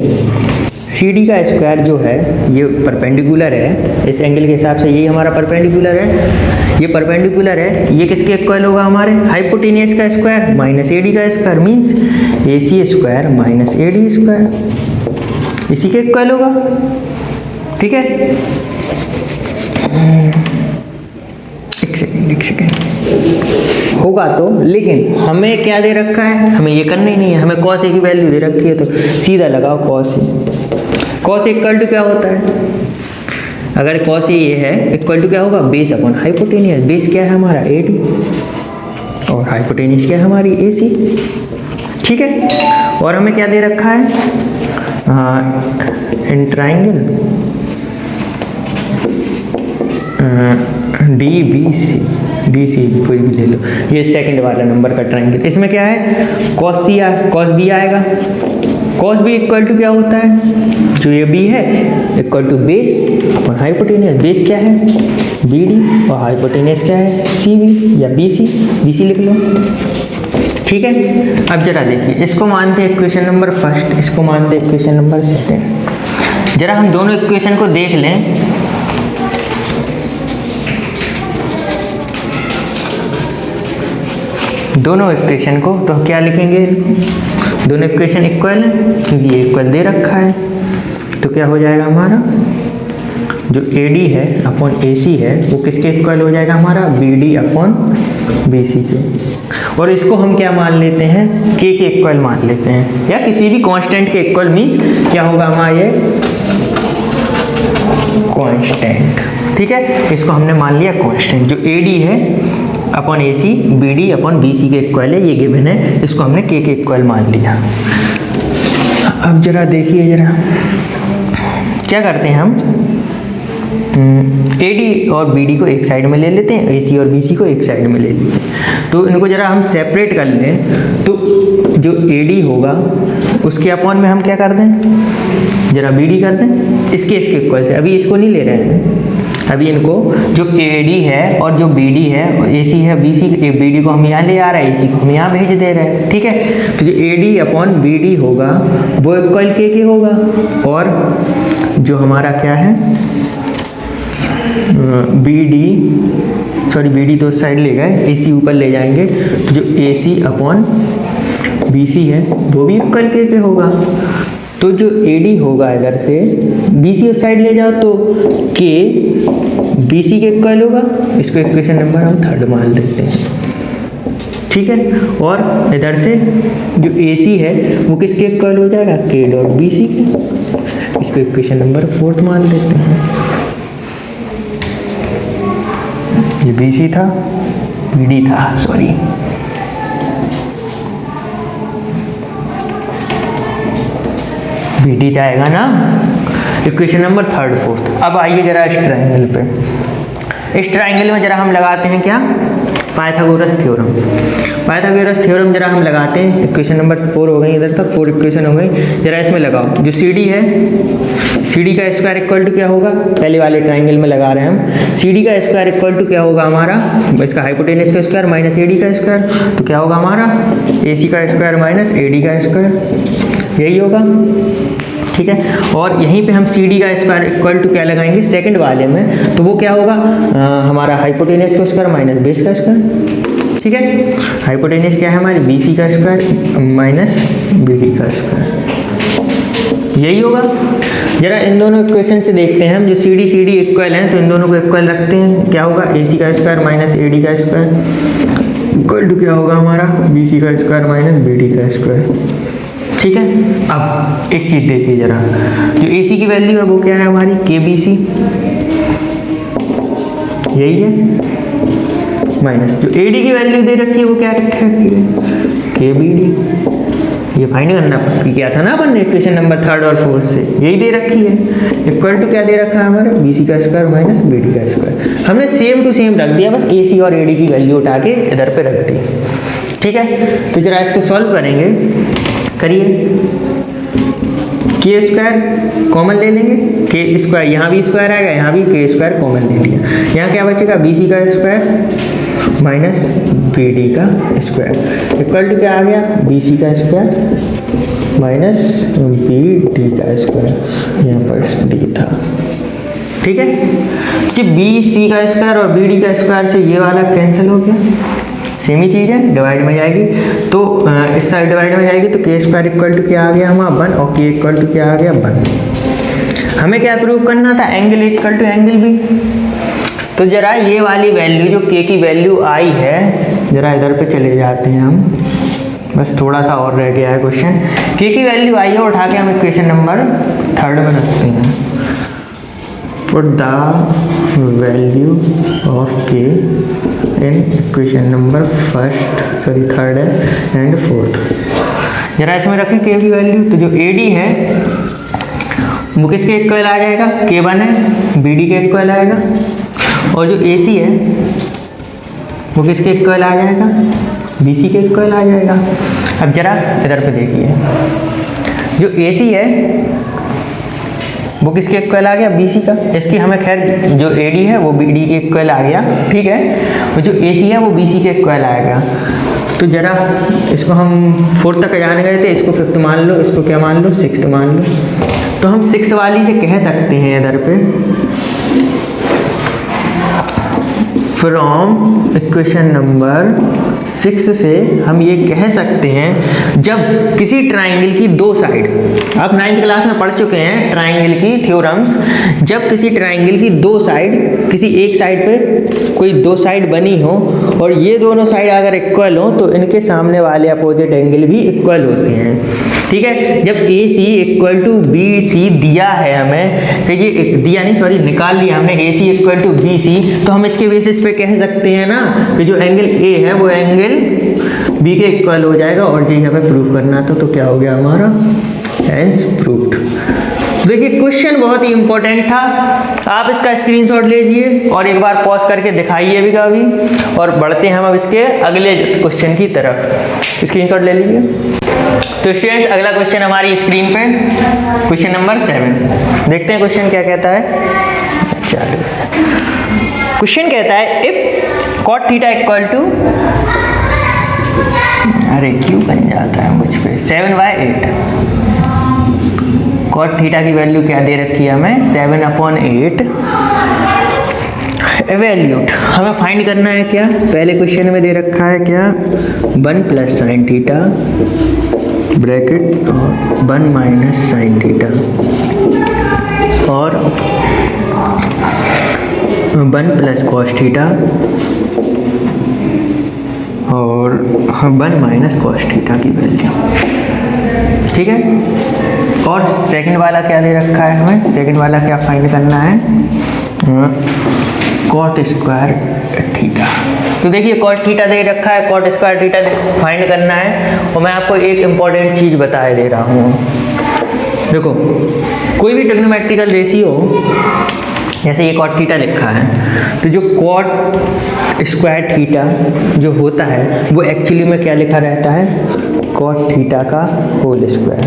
सी डी का स्क्वायर जो है ये परपेंडिकुलर है, इस एंगल के हिसाब से ये हमारा परपेंडिकुलर है, ये परपेंडिकुलर है, ये किसके इक्वल होगा हमारे, हाइपोटेनियस का स्क्वायर माइनस ए डी का square, means A C square minus A D square, इसी के इक्वल होगा, ठीक है। एक सेकेंड होगा तो, लेकिन हमें क्या दे रखा है, हमें ये करना ही नहीं है, हमें कॉस ए की वैल्यू दे रखी है, तो सीधा लगाओ cos A. Cos A equal to क्या होता है, अगर कॉस ए ये है इक्वल टू क्या होगा, बेस अपॉन हाइपोटेनियस। बेस क्या है हमारा ए डी और हाइपोटेनियस क्या है हमारी ए सी, ठीक है। और हमें क्या दे रखा है, in triangle D B C कोई भी ले लो, ये सेकंड वाला नंबर का ट्राइंगल, इसमें क्या है कॉस सी कॉस बी आएगा। कॉस बी इक्वल टू क्या होता है, जो ये बी है equal to base upon hypotenuse. Base क्या है बी डी और हाइपोटेनियस क्या है सी बी या बी सी लिख लो, ठीक है। अब जरा देखिए, इसको मानते हैं इक्वेशन नंबर फर्स्ट, इसको मानते हैं इक्वेशन नंबर सेकंड। जरा हम दोनों इक्वेशन को देख लें। दोनों इक्वेशन को तो क्या लिखेंगे, दोनों इक्वेशन इक्वल है क्योंकि ये इक्वल दे रखा है, तो क्या हो जाएगा हमारा जो ए डी है अपॉन ए सी है वो किसके इक्वल हो जाएगा हमारा, B D upon B C के। और इसको हम क्या मान लेते हैं, के इक्वल मान लेते हैं, या किसी भी कांस्टेंट के इक्वल मीन्स क्या होगा हमारा ये कांस्टेंट, ठीक है। इसको हमने मान लिया कांस्टेंट, जो ए डी है upon A C, B D upon B C के इक्वल है, ये गिवन है, इसको हमने के इक्वल मान लिया। अब जरा देखिए, जरा क्या करते हैं हम, ए डी और बी डी को एक साइड में ले लेते हैं, ए सी और बी सी को एक साइड में ले लेते हैं। तो इनको जरा हम सेपरेट कर लें, तो जो ए डी होगा उसके अपॉन में हम क्या कर दें, जरा बी डी कर दें, इसके इक्वल से। अभी इसको नहीं ले रहे हैं, अभी इनको जो AD है और जो BD है, AC है BC, BD को हम यहाँ ले आ रहे हैं, AC को हम यहाँ भेज दे रहे हैं, ठीक है। तो जो AD अपॉन BD होगा वो इक्वल के होगा, और जो हमारा क्या है BD तो साइड ले गए, AC ऊपर ले जाएंगे, तो जो AC अपॉन BC है वो भी इक्वल के होगा। तो जो AD होगा इधर से, BC उस साइड ले जाओ तो K BC के इक्वल होगा। इसको इक्वेशन नंबर हम 3 मान लेते हैं, ठीक है। और इधर से जो AC है वो किसके इक्वल हो जाएगा, K डॉट BC के। इसको इक्वेशन नंबर 4 मान लेते हैं। ये BC था, BD था, सॉरी, BD जाएगा ना, इक्वेशन नंबर 3, 4। अब आइए जरा इस ट्रायंगल पे। इस ट्रायंगल में जरा हम लगाते हैं क्या, पाइथागोरस थ्योरम। पाइथागोरस थ्योरम जरा हम लगाते हैं। इक्वेशन नंबर 4 हो गई, इधर तक 4 इक्वेशन हो गई। जरा इसमें लगाओ, जो CD है, CD का स्क्वायर इक्वल टू क्या होगा, पहले वाले ट्रायंगल में लगा रहे हैं हम। CD का स्क्वायर इक्वल टू क्या होगा हमारा, इसका हाइपोटेनस का स्क्वायर माइनस AD का स्क्वायर, तो क्या होगा हमारा AC का स्क्वायर माइनस AD का स्क्वायर, यही होगा, ठीक है। और यहीं पे हम CD का स्क्वायर इक्वल टू क्या लगाएंगे सेकंड वाले में, तो वो क्या होगा हमारा हाइपोटेनस का स्क्वायर माइनस बेस का स्क्वायर, ठीक है। हाइपोटेनस क्या है हमारी, BC का स्क्वायर माइनस BD का स्क्वायर, यही होगा। जरा इन दोनों इक्वेशन से देखते हैं हम, जो CD इक्वल हैं तो इन दोनों को इक्वल रखते हैं। क्या होगा, AC का स्क्वायर माइनस AD का स्क्वायर इक्वल टू क्या होगा हमारा BC का स्क्वायर माइनस BD का स्क्वायर, ठीक है। अब एक चीज देखिए जरा, जो AC की वैल्यू है वो क्या है हमारी, KBC, यही है, माइनस जो AD की वैल्यू दे रखी है वो क्या रखी है, KBD। ये फाइंड करना किया था ना अपन ने इक्वेशन नंबर 3 और 4 से, यही दे रखी है। इक्वल टू क्या दे रखा है हमारा, BC का स्क्वायर माइनस BD का स्क्वायर। हमने सेम टू सेम रख दिया, बस AC और AD की वैल्यू उठा के इधर पे रख दी, ठीक है। तो जरा इसको सॉल्व करेंगे, करिए। K स्क्वायर कॉमन ले लेंगे, K स्क्वायर यहाँ भी स्क्वायर आएगा, यहाँ भी K स्क्वायर कॉमन ले लिया। यहाँ क्या बचेगा, BC का स्क्वायर माइनस BD का स्क्वायर इक्वल टू क्या आ गया, BC का स्क्वायर माइनस BD का स्क्वायर, यहाँ पर D था, ठीक है। कि BC का स्क्वायर और BD का स्क्वायर से ये वाला कैंसिल हो गया, सेम ही चीज़ है, डिवाइड में जाएगी तो इस साइड डिवाइड में जाएगी तो K स्क्वायर इक्वल टू क्या आ गया हमारा 1 और K इक्वल टू क्या आ गया 1। हमें क्या प्रूव करना था, एंगल इक्वल टू एंगल भी। तो जरा ये वाली वैल्यू जो K की वैल्यू आई है, जरा इधर पे चले जाते हैं हम, बस थोड़ा सा और रह गया है क्वेश्चन। K की वैल्यू आई है, उठा के हम इक्वेशन नंबर 3 में रखते हैं। Put the value of K in equation number 3rd and 4th। जरा इसमें रखें K की वैल्यू, तो जो AD है वो किसके इक्वल आ जाएगा, K1 है, BD के इक्वल आएगा, और जो AC है वो किसके इक्वल आ जाएगा, BC के इक्वल आ जाएगा। अब जरा इधर पे देखिए, जो AC है वो किसके इक्वल आ गया, BC का। इसकी हमें खैर जो AD है वो BD के इक्वल आ गया, ठीक है। और जो AC है वो BC के इक्वल आएगा। तो जरा इसको हम 4th तक जाने गए थे, इसको 5th मान लो, इसको क्या मान लो 6th मान लो। तो हम 6 वाली से कह सकते हैं इधर पे, फ्रॉम इक्वेशन नंबर 6 से हम ये कह सकते हैं, जब किसी ट्राइंगल की 2 साइड, आप 9th क्लास में पढ़ चुके हैं ट्राइंगल की थ्योरम्स, जब किसी ट्राइंगल की 2 साइड, किसी एक साइड पे कोई 2 साइड बनी हो और ये दोनों साइड अगर इक्वल हो तो इनके सामने वाले अपोजिट एंगल भी इक्वल होते हैं, ठीक है। जब AC इक्वल टू BC दिया है हमें, तो ये दिया नहीं सॉरी निकाल लिया हमने, AC इक्वल टू BC, तो हम इसके बेसिस पे कह सकते हैं ना कि जो एंगल A है वो एंगल B के इक्वल हो जाएगा, और जी हमें प्रूफ करना था, तो क्या हो गया हमारा, हेंस प्रूव्ड। देखिए क्वेश्चन बहुत ही इंपॉर्टेंट था, आप इसका स्क्रीनशॉट लीजिए और एक बार पॉज करके दिखाइए भी कभी, और बढ़ते हैं हम अब इसके अगले क्वेश्चन की तरफ। स्क्रीनशॉट ले लीजिए। तो स्टूडेंट्स अगला क्वेश्चन हमारी स्क्रीन पे, क्वेश्चन नंबर 7, देखते हैं क्वेश्चन क्या कहता है। चलिए क्वेश्चन कहता है if cot theta equal to, अरे क्यों बन जाता है मुझ पे, 7/8। कॉट थीटा की वैल्यू क्या दे रखी है हमें, 7/8। एवेल्यूट हमें फाइंड करना है क्या, पहले क्वेश्चन में दे रखा है क्या, 1 + sin theta bracket 1 - sin theta और 1 + cos थीटा और 1 - cos थीटा की वैल्यू, ठीक है। और सेकंड वाला क्या दे रखा है हमें, सेकंड वाला क्या फाइंड करना है, कॉट स्क्वायर थीटा। तो देखिए कॉट थीटा दे रखा है, कॉट स्क्वायर थीटा फाइंड करना है। और मैं आपको एक इम्पॉर्टेंट चीज़ बता दे रहा हूँ, देखो कोई भी ट्रिग्नोमेट्रिकल रेशियो, जैसे ये कॉट थीटा लिखा है, तो जो कॉट स्क्वायर थीटा जो होता है वो एक्चुअली में क्या लिखा रहता है, कॉट थीटा का होल स्क्वायर।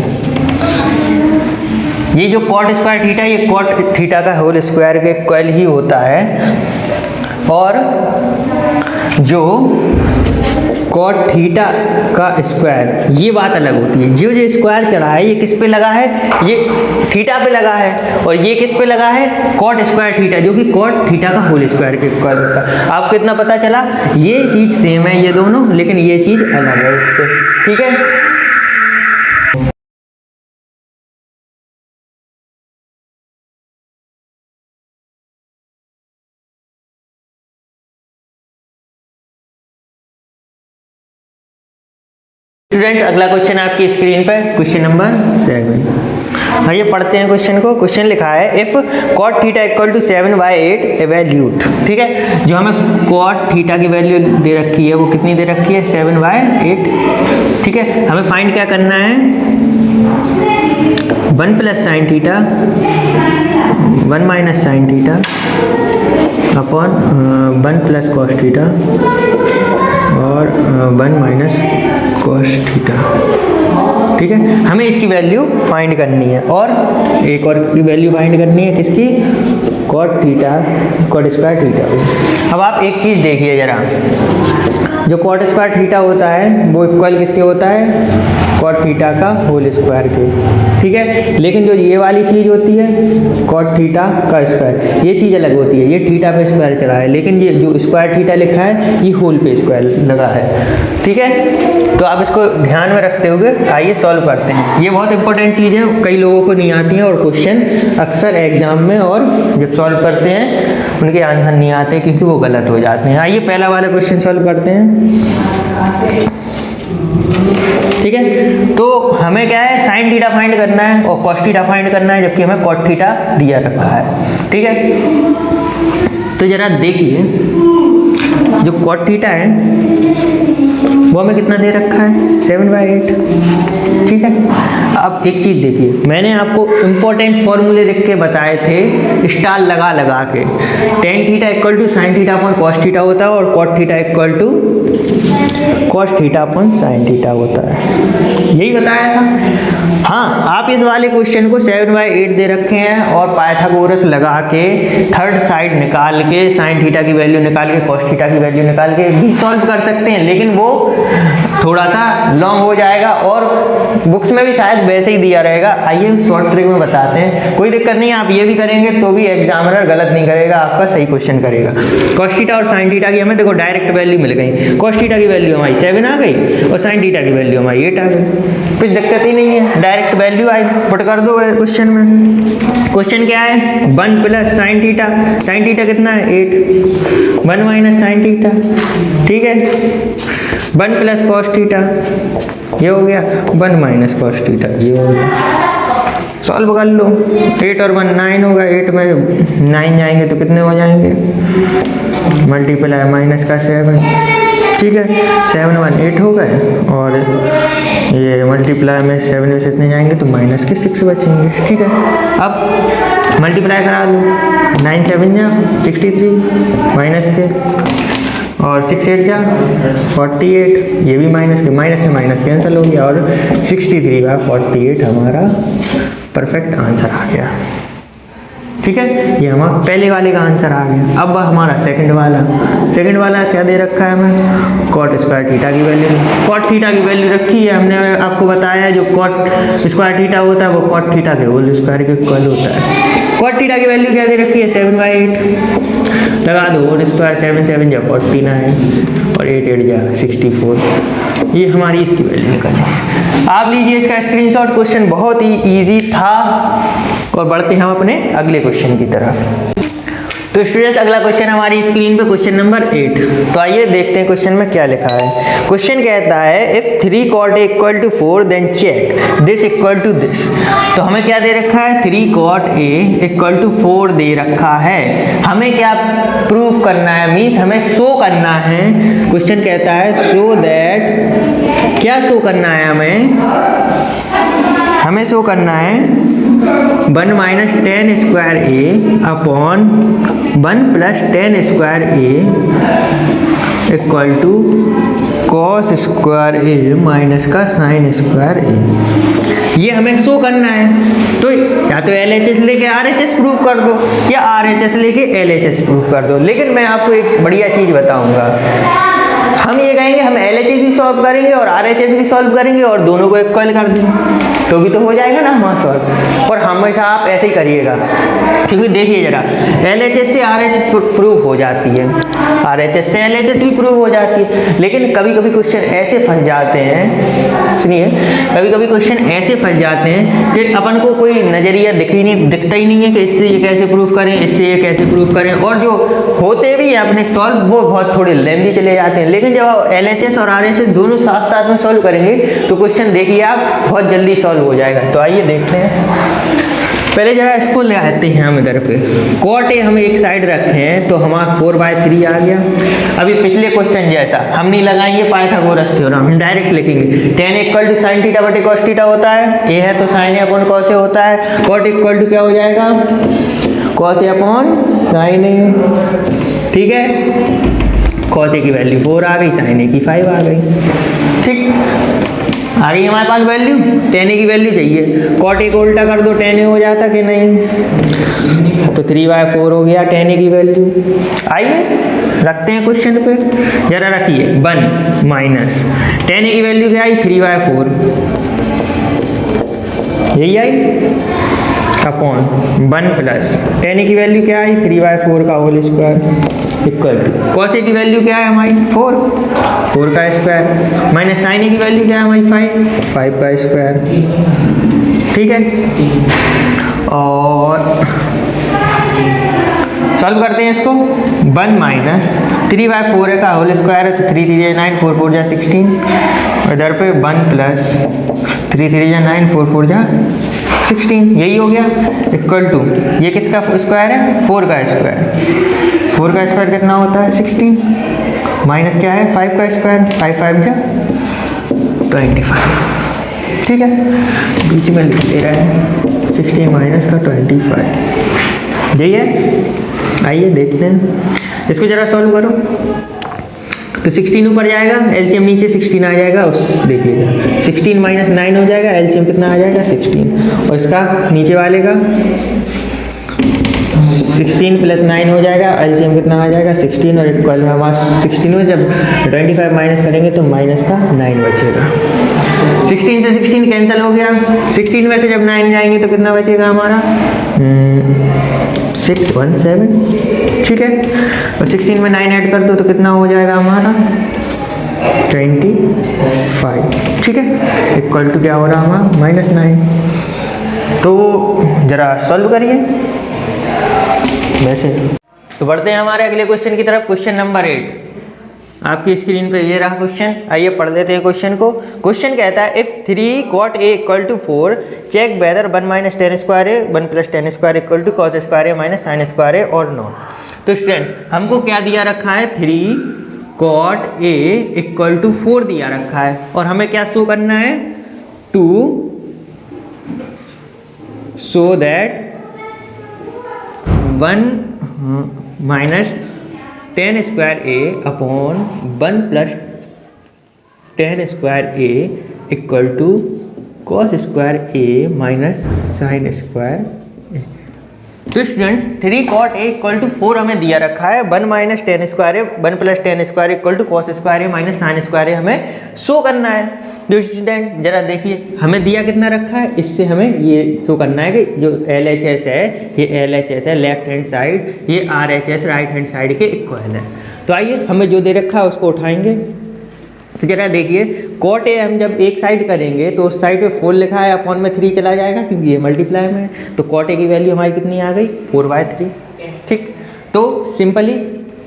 ये जो कॉट स्क्वायर थीटा, ये कॉट थीटा का होल स्क्वायर के इक्वल ही होता है। और जो कॉट थीटा का स्क्वायर, ये बात अलग होती है। जो स्क्वायर चढ़ा है ये किस पे लगा है, ये थीटा पे लगा है, और ये किस पे लगा है, कॉट स्क्वायर थीटा, जो कि कॉट थीटा का होल स्क्वायर के इक्वल होता है। आपको इतना पता चला, ये चीज़ सेम है ये दोनों, लेकिन ये चीज़ अलग है इससे, ठीक है। स्टूडेंट्स अगला क्वेश्चन आपकी स्क्रीन पर, क्वेश्चन नंबर 7। आइए पढ़ते हैं क्वेश्चन को। क्वेश्चन लिखा है if cot theta equal to 7/8 evaluate, ठीक है। जो हमें कॉट थीटा की वैल्यू दे रखी है वो कितनी दे रखी है, 7/8, ठीक है। हमें फाइंड क्या करना है, 1 + sin theta 1 - sin theta upon 1 + cos theta और 1 - cos थीटा, ठीक है। हमें इसकी वैल्यू फाइंड करनी है, और एक और की वैल्यू फाइंड करनी है, किसकी, cot theta, cot square theta की। अब आप एक चीज़ देखिए जरा, जो कॉट स्क्वायर थीटा होता है वो इक्वल किसके होता है, कॉट थीटा का होल स्क्वायर के, ठीक है। लेकिन जो ये वाली चीज़ होती है कॉट थीटा का स्क्वायर, ये चीज़ अलग होती है, ये थीटा पे स्क्वायर चढ़ा है, लेकिन ये जो स्क्वायर थीटा लिखा है ये होल पे स्क्वायर लगा है, ठीक है। तो आप इसको ध्यान में रखते हुए आइए सॉल्व करते हैं। ये बहुत इंपॉर्टेंट चीज़ है, कई लोगों को नहीं आती है, और क्वेश्चन अक्सर एग्जाम में और जब सॉल्व करते हैं उनके आंसर नहीं आते क्योंकि वो गलत हो जाते हैं। आइए पहला वाला क्वेश्चन सॉल्व करते हैं, ठीक है। तो हमें क्या है, साइन थीटा फाइंड करना है और कॉस थीटा फाइंड करना है, जबकि हमें कॉट थीटा दिया रखा है, ठीक है। तो जरा देखिए, जो कॉट थीटा है वो हमें कितना दे रखा है, 7/8, ठीक है। अब एक चीज़ देखिए, मैंने आपको इंपॉर्टेंट फॉर्मूले लिख के बताए थे स्टार लगा लगा के, tan theta equal to sine theta upon cos theta होता है, और cot theta equal to cos theta upon sine theta होता है, यही बताया था। हाँ, आप इस वाले क्वेश्चन को 7/8 दे रखे हैं और पाइथागोरस लगा के थर्ड साइड निकाल के साइन थीटा की वैल्यू निकाल के कॉस थीटा की वैल्यू निकाल के भी सॉल्व कर सकते हैं, लेकिन वो थोड़ा सा लॉन्ग हो जाएगा और बुक्स में भी शायद वैसे ही दिया रहेगा। आइए शॉर्ट ट्रिक में बताते हैं, कोई दिक्कत नहीं है, आप ये भी करेंगे तो भी एग्जामिनर गलत नहीं करेगा, आपका सही क्वेश्चन करेगा। कॉस थीटा और साइन थीटा की हमें देखो डायरेक्ट वैल्यू मिल गई, कॉस थीटा की वैल्यू हमारी 7 आ गई और साइन थीटा की वैल्यू हमारी 8 आ गई, कुछ दिक्कत ही नहीं है, डायरेक्ट वैल्यू आई, पुट कर दो क्वेश्चन में। क्वेश्चन क्या है, 1 + sin थीटा, साइन थीटा कितना है 8, 1 - sin थीटा, ठीक है, 1 + cos थीटा ये हो गया, 1 - cos थीटा ये हो गया, सॉल्व कर लो। 8 और 1 9 होगा, 8 में 9 जाएंगे तो कितने हो जाएंगे, मल्टीप्लाई माइनस का 7, ठीक है, 7 1 8 हो गए, और ये मल्टीप्लाई में 7 में से इतने जाएंगे तो माइनस के 6 बचेंगे, ठीक है। अब मल्टीप्लाई करा लो, 9 7 जा 63 माइनस के, और 6 8 जा 48, ये भी माइनस के, माइनस से माइनस कैंसिल हो गया, और 63 का 48 हमारा परफेक्ट आंसर आ गया, ठीक है, ये हमारा पहले वाले का आंसर आ गया। अब हमारा सेकंड वाला क्या दे रखा है हमें, कॉट स्क्वायर थीटा की वैल्यू। कॉट थीटा की वैल्यू रखी है, हमने आपको बताया है जो कॉट स्क्वायर थीटा होता है वो कॉट थीटा के होल स्क्वायर के इक्वल होता है। कॉट थीटा की वैल्यू क्या दे रखी है, 7/8 लगा दो, होल स्क्वायर 7 7 जा 49 और 8 8 जा 64। ये हमारी इसकी वैल्यू निकली। आप लीजिए इसका स्क्रीनशॉट। क्वेश्चन बहुत ही इजी था। और बढ़ते हैं हम अपने अगले क्वेश्चन की तरफ। तो स्टूडेंट्स अगला क्वेश्चन हमारी स्क्रीन पे क्वेश्चन नंबर 8। तो आइए देखते हैं क्वेश्चन में क्या लिखा है। क्वेश्चन कहता है if 3 cot a equal to 4 then check this equal to this. तो हमें क्या दे रखा है, 3 cot a इक्वल टू 4 दे रखा है। हमें क्या प्रूफ करना है, मीन्स हमें शो करना है। क्वेश्चन कहता है शो दैट, क्या शो करना है हमें शो करना है 1 minus 10 square A upon 1 plus 10 square A equal to cos square A minus का साइन स्क्वायर ए। ये हमें शो करना है। तो या तो LHS लेके RHS प्रूफ कर दो या RHS लेके LHS प्रूफ कर दो। लेकिन मैं आपको एक बढ़िया चीज़ बताऊंगा, हम ये कहेंगे हम LHS भी सॉल्व करेंगे और RHS भी सॉल्व करेंगे और दोनों को इक्वल कर देंगे तो भी तो हो जाएगा ना हमारा सॉल्व। और हमेशा आप ऐसे ही करिएगा, क्योंकि देखिए जरा LHS से RH प्रूव हो जाती है, RHS से LHS भी प्रूव हो जाती है। लेकिन कभी कभी क्वेश्चन ऐसे फंस जाते हैं, सुनिए, कभी कभी क्वेश्चन ऐसे फंस जाते हैं कि अपन को कोई नज़रिया दिखता ही नहीं है कि इससे ये कैसे प्रूव करें, इससे ये कैसे प्रूव करें। और जो होते भी हैं अपने सॉल्व वो बहुत थोड़े लेंथी चले जाते हैं। लेकिन जब आप LHS और RHS दोनों साथ साथ में सॉल्व करेंगे तो क्वेश्चन देखिए आप बहुत जल्दी सॉल्व हो जाएगा। तो आइए देखते हैं। पहले जरा इसको ले आते हैं हम इधर पे। कॉट ए हम एक साइड रखे हैं तो हमारा 4/3 आ गया। अभी पिछले क्वेश्चन जैसा हम नहीं लगाएंगे पाइथागोरस थ्योरम, हम डायरेक्ट लिखेंगे tan equal to sine theta बटे कॉस थीटा होता है। ए है तो sine A upon cos A होता है। कॉट इक्वल टू क्या हो जाएगा, cos A upon sine A. ठीक है, कॉस ए की वैल्यू 4 आ गई, साइन ए की 5 आ गई। ठीक, आ गई हमारे पास वैल्यू। tan a की वैल्यू चाहिए, cot a को उल्टा कर दो, tan a हो जाता कि नहीं, तो 3/4 हो गया tan a की वैल्यू। आइए रखते हैं क्वेश्चन पे, जरा रखिए 1 माइनस tan a की वैल्यू क्या आई 3/4, यही आई, अपॉन 1 प्लस tan a की वैल्यू क्या आई 3/4 का whole square equal to cos a की वैल्यू क्या है हमारी 4 का स्क्वायर माइनस साइन a की वैल्यू क्या है हमारी 5 का स्क्वायर। ठीक है, और सॉल्व करते हैं इसको। 1 माइनस 3/4 का होल स्क्वायर है तो 3 3 जा 9 4 4 जा 16। इधर पे 1 प्लस 3 3 जा 9 4 4 जा 16, यही हो गया इक्वल टू, ये किसका स्क्वायर है 4 का स्क्वायर। 4 का स्क्वायर कितना होता है 16, माइनस क्या है 5 का स्क्वायर, 5 5 जा 25। ठीक है, बीच में लिख दे रहे हैं 16 माइनस का 25, यही है। आइए देखते हैं इसको, जरा सॉल्व करो। तो 16 ऊपर जाएगा, एलसीएम नीचे 16 आ जाएगा, उस देखिएगा 16 माइनस 9 हो जाएगा, एलसीएम कितना आ जाएगा 16, और इसका नीचे वाले का 16 प्लस 9 हो जाएगा, एलसीएम कितना आ जाएगा 16, और इक्वल में हमारा 16 में जब 25 माइनस करेंगे तो माइनस का 9 बचेगा। 16 से 16 कैंसिल हो गया, 16 में से जब 9 जाएंगे तो कितना बचेगा हमारा 617। ठीक है, और 16 में 9 ऐड कर दो तो कितना हो जाएगा हमारा 25। ठीक है, इक्वल टू क्या हो रहा हमारा -9। तो जरा सॉल्व करिए वैसे। तो बढ़ते हैं हमारे अगले क्वेश्चन की तरफ। क्वेश्चन नंबर 8 आपकी स्क्रीन पे ये रहा क्वेश्चन। आइए पढ़ लेते हैं क्वेश्चन को। क्वेश्चन कहता है if 3 cot a equal to 4 check whether 1 minus 10 square A 1 plus 10 square equal to cos square A minus sine square A और नॉट। तो स्टूडेंट्स हमको क्या दिया रखा है 3 cot a इक्वल टू 4 दिया रखा है, और हमें क्या शो करना है to show that 1 minus 10 square A upon 1 plus 10 square A equal to cos square A minus sine square A. तो students 3 cot A equal to 4 हमें दिया रखा है, 1 माइनस टेन स्क्वायर है, 1 plus ten square equal to cos square है minus sine square है, हमें show करना है। जो स्टूडेंट जरा देखिए हमें दिया कितना रखा है, इससे हमें ये शो करना है कि जो LHS है, ये LHS है लेफ्ट हैंड साइड, ये RHS राइट हैंड साइड के इक्वल है। तो आइए हमें जो दे रखा है उसको उठाएंगे। तो जरा देखिए cot A हम जब एक साइड करेंगे तो उस साइड पे 4 लिखा है, अपॉन में 3 चला जाएगा क्योंकि ये मल्टीप्लाई में है। तो cot A की वैल्यू हमारी कितनी आ गई, 4/3। ठीक, तो सिंपली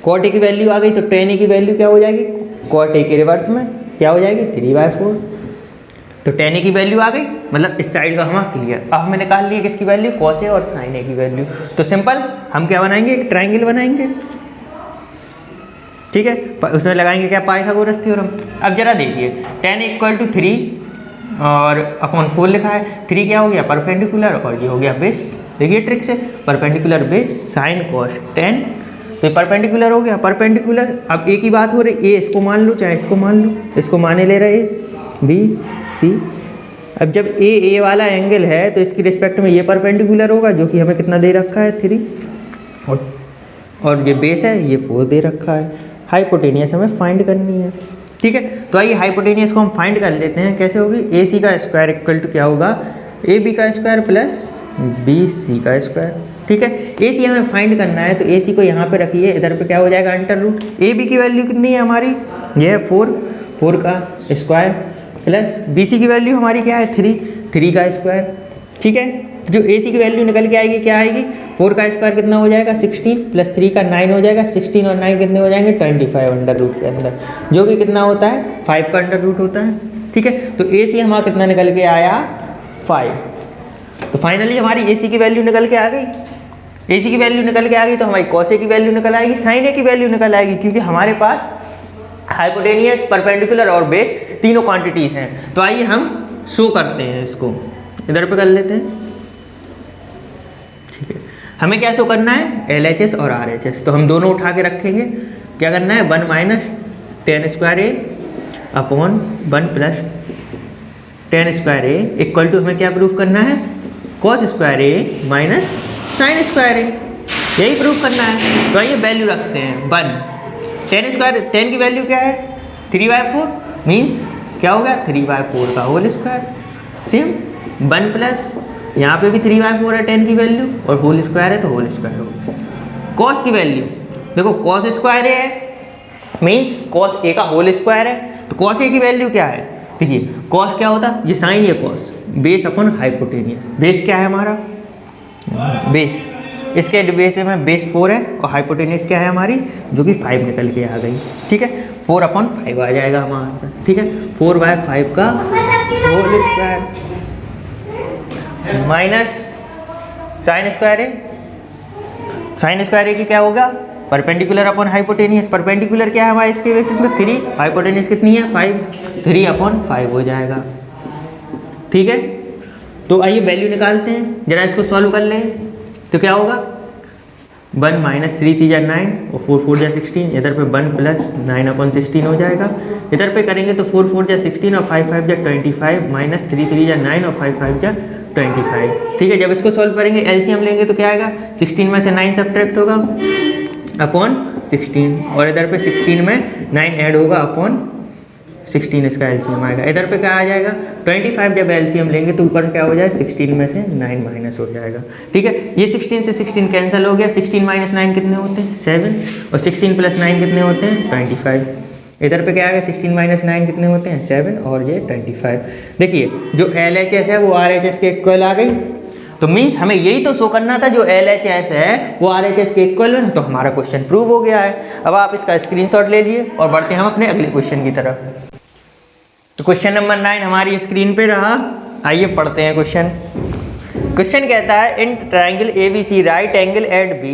cot A की वैल्यू आ गई, तो tan A की वैल्यू क्या हो जाएगी, cot A के रिवर्स में क्या हो जाएगी, 3/4। तो tan A की वैल्यू आ गई, मतलब इस साइड का हमारा क्लियर। अब हमें निकाल लिया किसकी वैल्यू, cos A और sin A की वैल्यू। तो सिंपल हम क्या बनाएंगे, एक ट्राइंगल बनाएंगे। ठीक है, उसमें लगाएंगे क्या, पाइथागोरस थ्योरम। अब जरा देखिए tan इक्वल टू 3 और अपॉन 4 लिखा है, 3 क्या हो गया परपेंडिकुलर और ये हो गया बेस। देखिए ट्रिक से, perpendicular base sine cos tan, तो परपेंडिकुलर हो गया, परपेंडिकुलर। अब ए की बात हो रही, ए इसको मान लो चाहे इसको मान लो, इसको माने ले रहे बी सी। अब जब ए वाला एंगल है तो इसकी रिस्पेक्ट में ये परपेंडिकुलर होगा, जो कि हमें कितना दे रखा है 3, और ये बेस है ये 4 दे रखा है। हाइपोटेनियस हमें फाइंड करनी है। ठीक है, तो आइए हाइपोटेनियस को हम फाइंड कर लेते हैं। कैसे होगी, ए सी का स्क्वायर इक्वल टू क्या होगा, ए बी का स्क्वायर प्लस बी सी का स्क्वायर। ठीक है, ए सी हमें फाइंड करना है, तो ए सी को यहाँ पे रखिए, इधर पे क्या हो जाएगा अंडर रूट। ए बी की वैल्यू कितनी है हमारी, ये है 4 का स्क्वायर प्लस बी सी की वैल्यू हमारी क्या है 3 का स्क्वायर। ठीक है, जो ए सी की वैल्यू निकल के आएगी क्या आएगी, 4 का स्क्वायर कितना हो जाएगा 16 प्लस 3 का 9 हो जाएगा, 16 और 9 कितने हो जाएंगे 25 अंडर रूट के अंदर, जो कि कितना होता है 5 का अंडर रूट होता है। ठीक है, तो ए सी हमारा कितना निकल के आया 5। तो फाइनली हमारी ए सी की वैल्यू निकल के आ गई। ए सी की वैल्यू निकल के आ गई तो हमारी कॉस ए की वैल्यू निकल आएगी, साइन ए की वैल्यू निकल आएगी, क्योंकि हमारे पास हाइपोटेनियस, परपेंडिकुलर और बेस तीनों क्वांटिटीज हैं। तो आइए हम शो करते हैं, इसको इधर पे कर लेते हैं। ठीक है, हमें क्या शो करना है, LHS और RHS, तो हम दोनों उठा के रखेंगे। क्या करना है, 1 minus ten square A upon 1 plus ten square A equal to हमें क्या प्रूफ करना है, cos square A minus sine square A, यही प्रूफ करना है। तो आइए वैल्यू रखते हैं 1, टेन स्क्वायर, टेन की वैल्यू क्या है 3/4, मीन्स क्या होगा 3/4 का होल स्क्वायर। सेम 1 प्लस यहाँ पे भी 3/4 है टेन की वैल्यू, और होल स्क्वायर है तो होल स्क्वायर होगा। कॉस की वैल्यू देखो, कॉस स्क्वायर ए है मीन्स कॉस ए का होल स्क्वायर है, तो कॉस ए की वैल्यू क्या है, देखिए कॉस क्या होता है, ये साइन ये कॉस, बेस अपन हाइपोटेनियस। बेस क्या है हमारा, बेस, इसके बेस में बेस 4 है, और हाइपोटेनियस क्या है हमारी, जो कि 5 निकल के आ गई। ठीक है, 4/5 आ जाएगा हमारा आंसर। ठीक है, 4/5 का whole square minus sine square है, साइन स्क्वायर की क्या होगा, परपेंडिकुलर अपॉन हाइपोटेनियस। परपेंडिकुलर क्या है हमारे इसके बेसिस में 3, हाइपोटेनियस कितनी है 5, 3/5 हो जाएगा। ठीक है, तो आइए वैल्यू निकालते हैं, जरा इसको सॉल्व कर लें। तो क्या होगा, 1 माइनस 3 3 जा 9 और 4 4 जा 16, इधर पे 1 प्लस 9/16 हो जाएगा। इधर पे करेंगे तो 4 4 जा 16 और 5 5 जा 25 माइनस 3 3 जा 9 और 5 5 जा 25। ठीक है, जब इसको सॉल्व करेंगे एलसीएम लेंगे तो क्या आएगा, 16 में से 9 सब्ट्रैक्ट होगा अपॉन 16, और इधर पे 16 में 9 ऐड होगा अपॉन 16, इसका एलसीएम आएगा। इधर पे क्या आ जाएगा 25, जब एलसीएम लेंगे तो ऊपर क्या हो जाए 16 में से 9 माइनस हो जाएगा। ठीक है, ये 16 से 16 कैंसिल हो गया, 16 माइनस 9 कितने होते हैं 7, और 16 प्लस 9 कितने होते हैं 25। इधर पे क्या आएगा 16 माइनस 9 कितने होते हैं 7, और ये 25। देखिए जो LHS है वो RHS के इक्वल आ गई, तो मीन्स हमें यही तो शो करना था, जो LHS है वो RHS के इक्वल है, तो हमारा क्वेश्चन प्रूव हो गया है। अब आप इसका स्क्रीनशॉट ले लिए और बढ़ते हैं हम अपने अगले क्वेश्चन की तरफ। तो क्वेश्चन नंबर 9 हमारी स्क्रीन पे रहा, आइए पढ़ते हैं क्वेश्चन। क्वेश्चन कहता है in triangle ABC right angle at B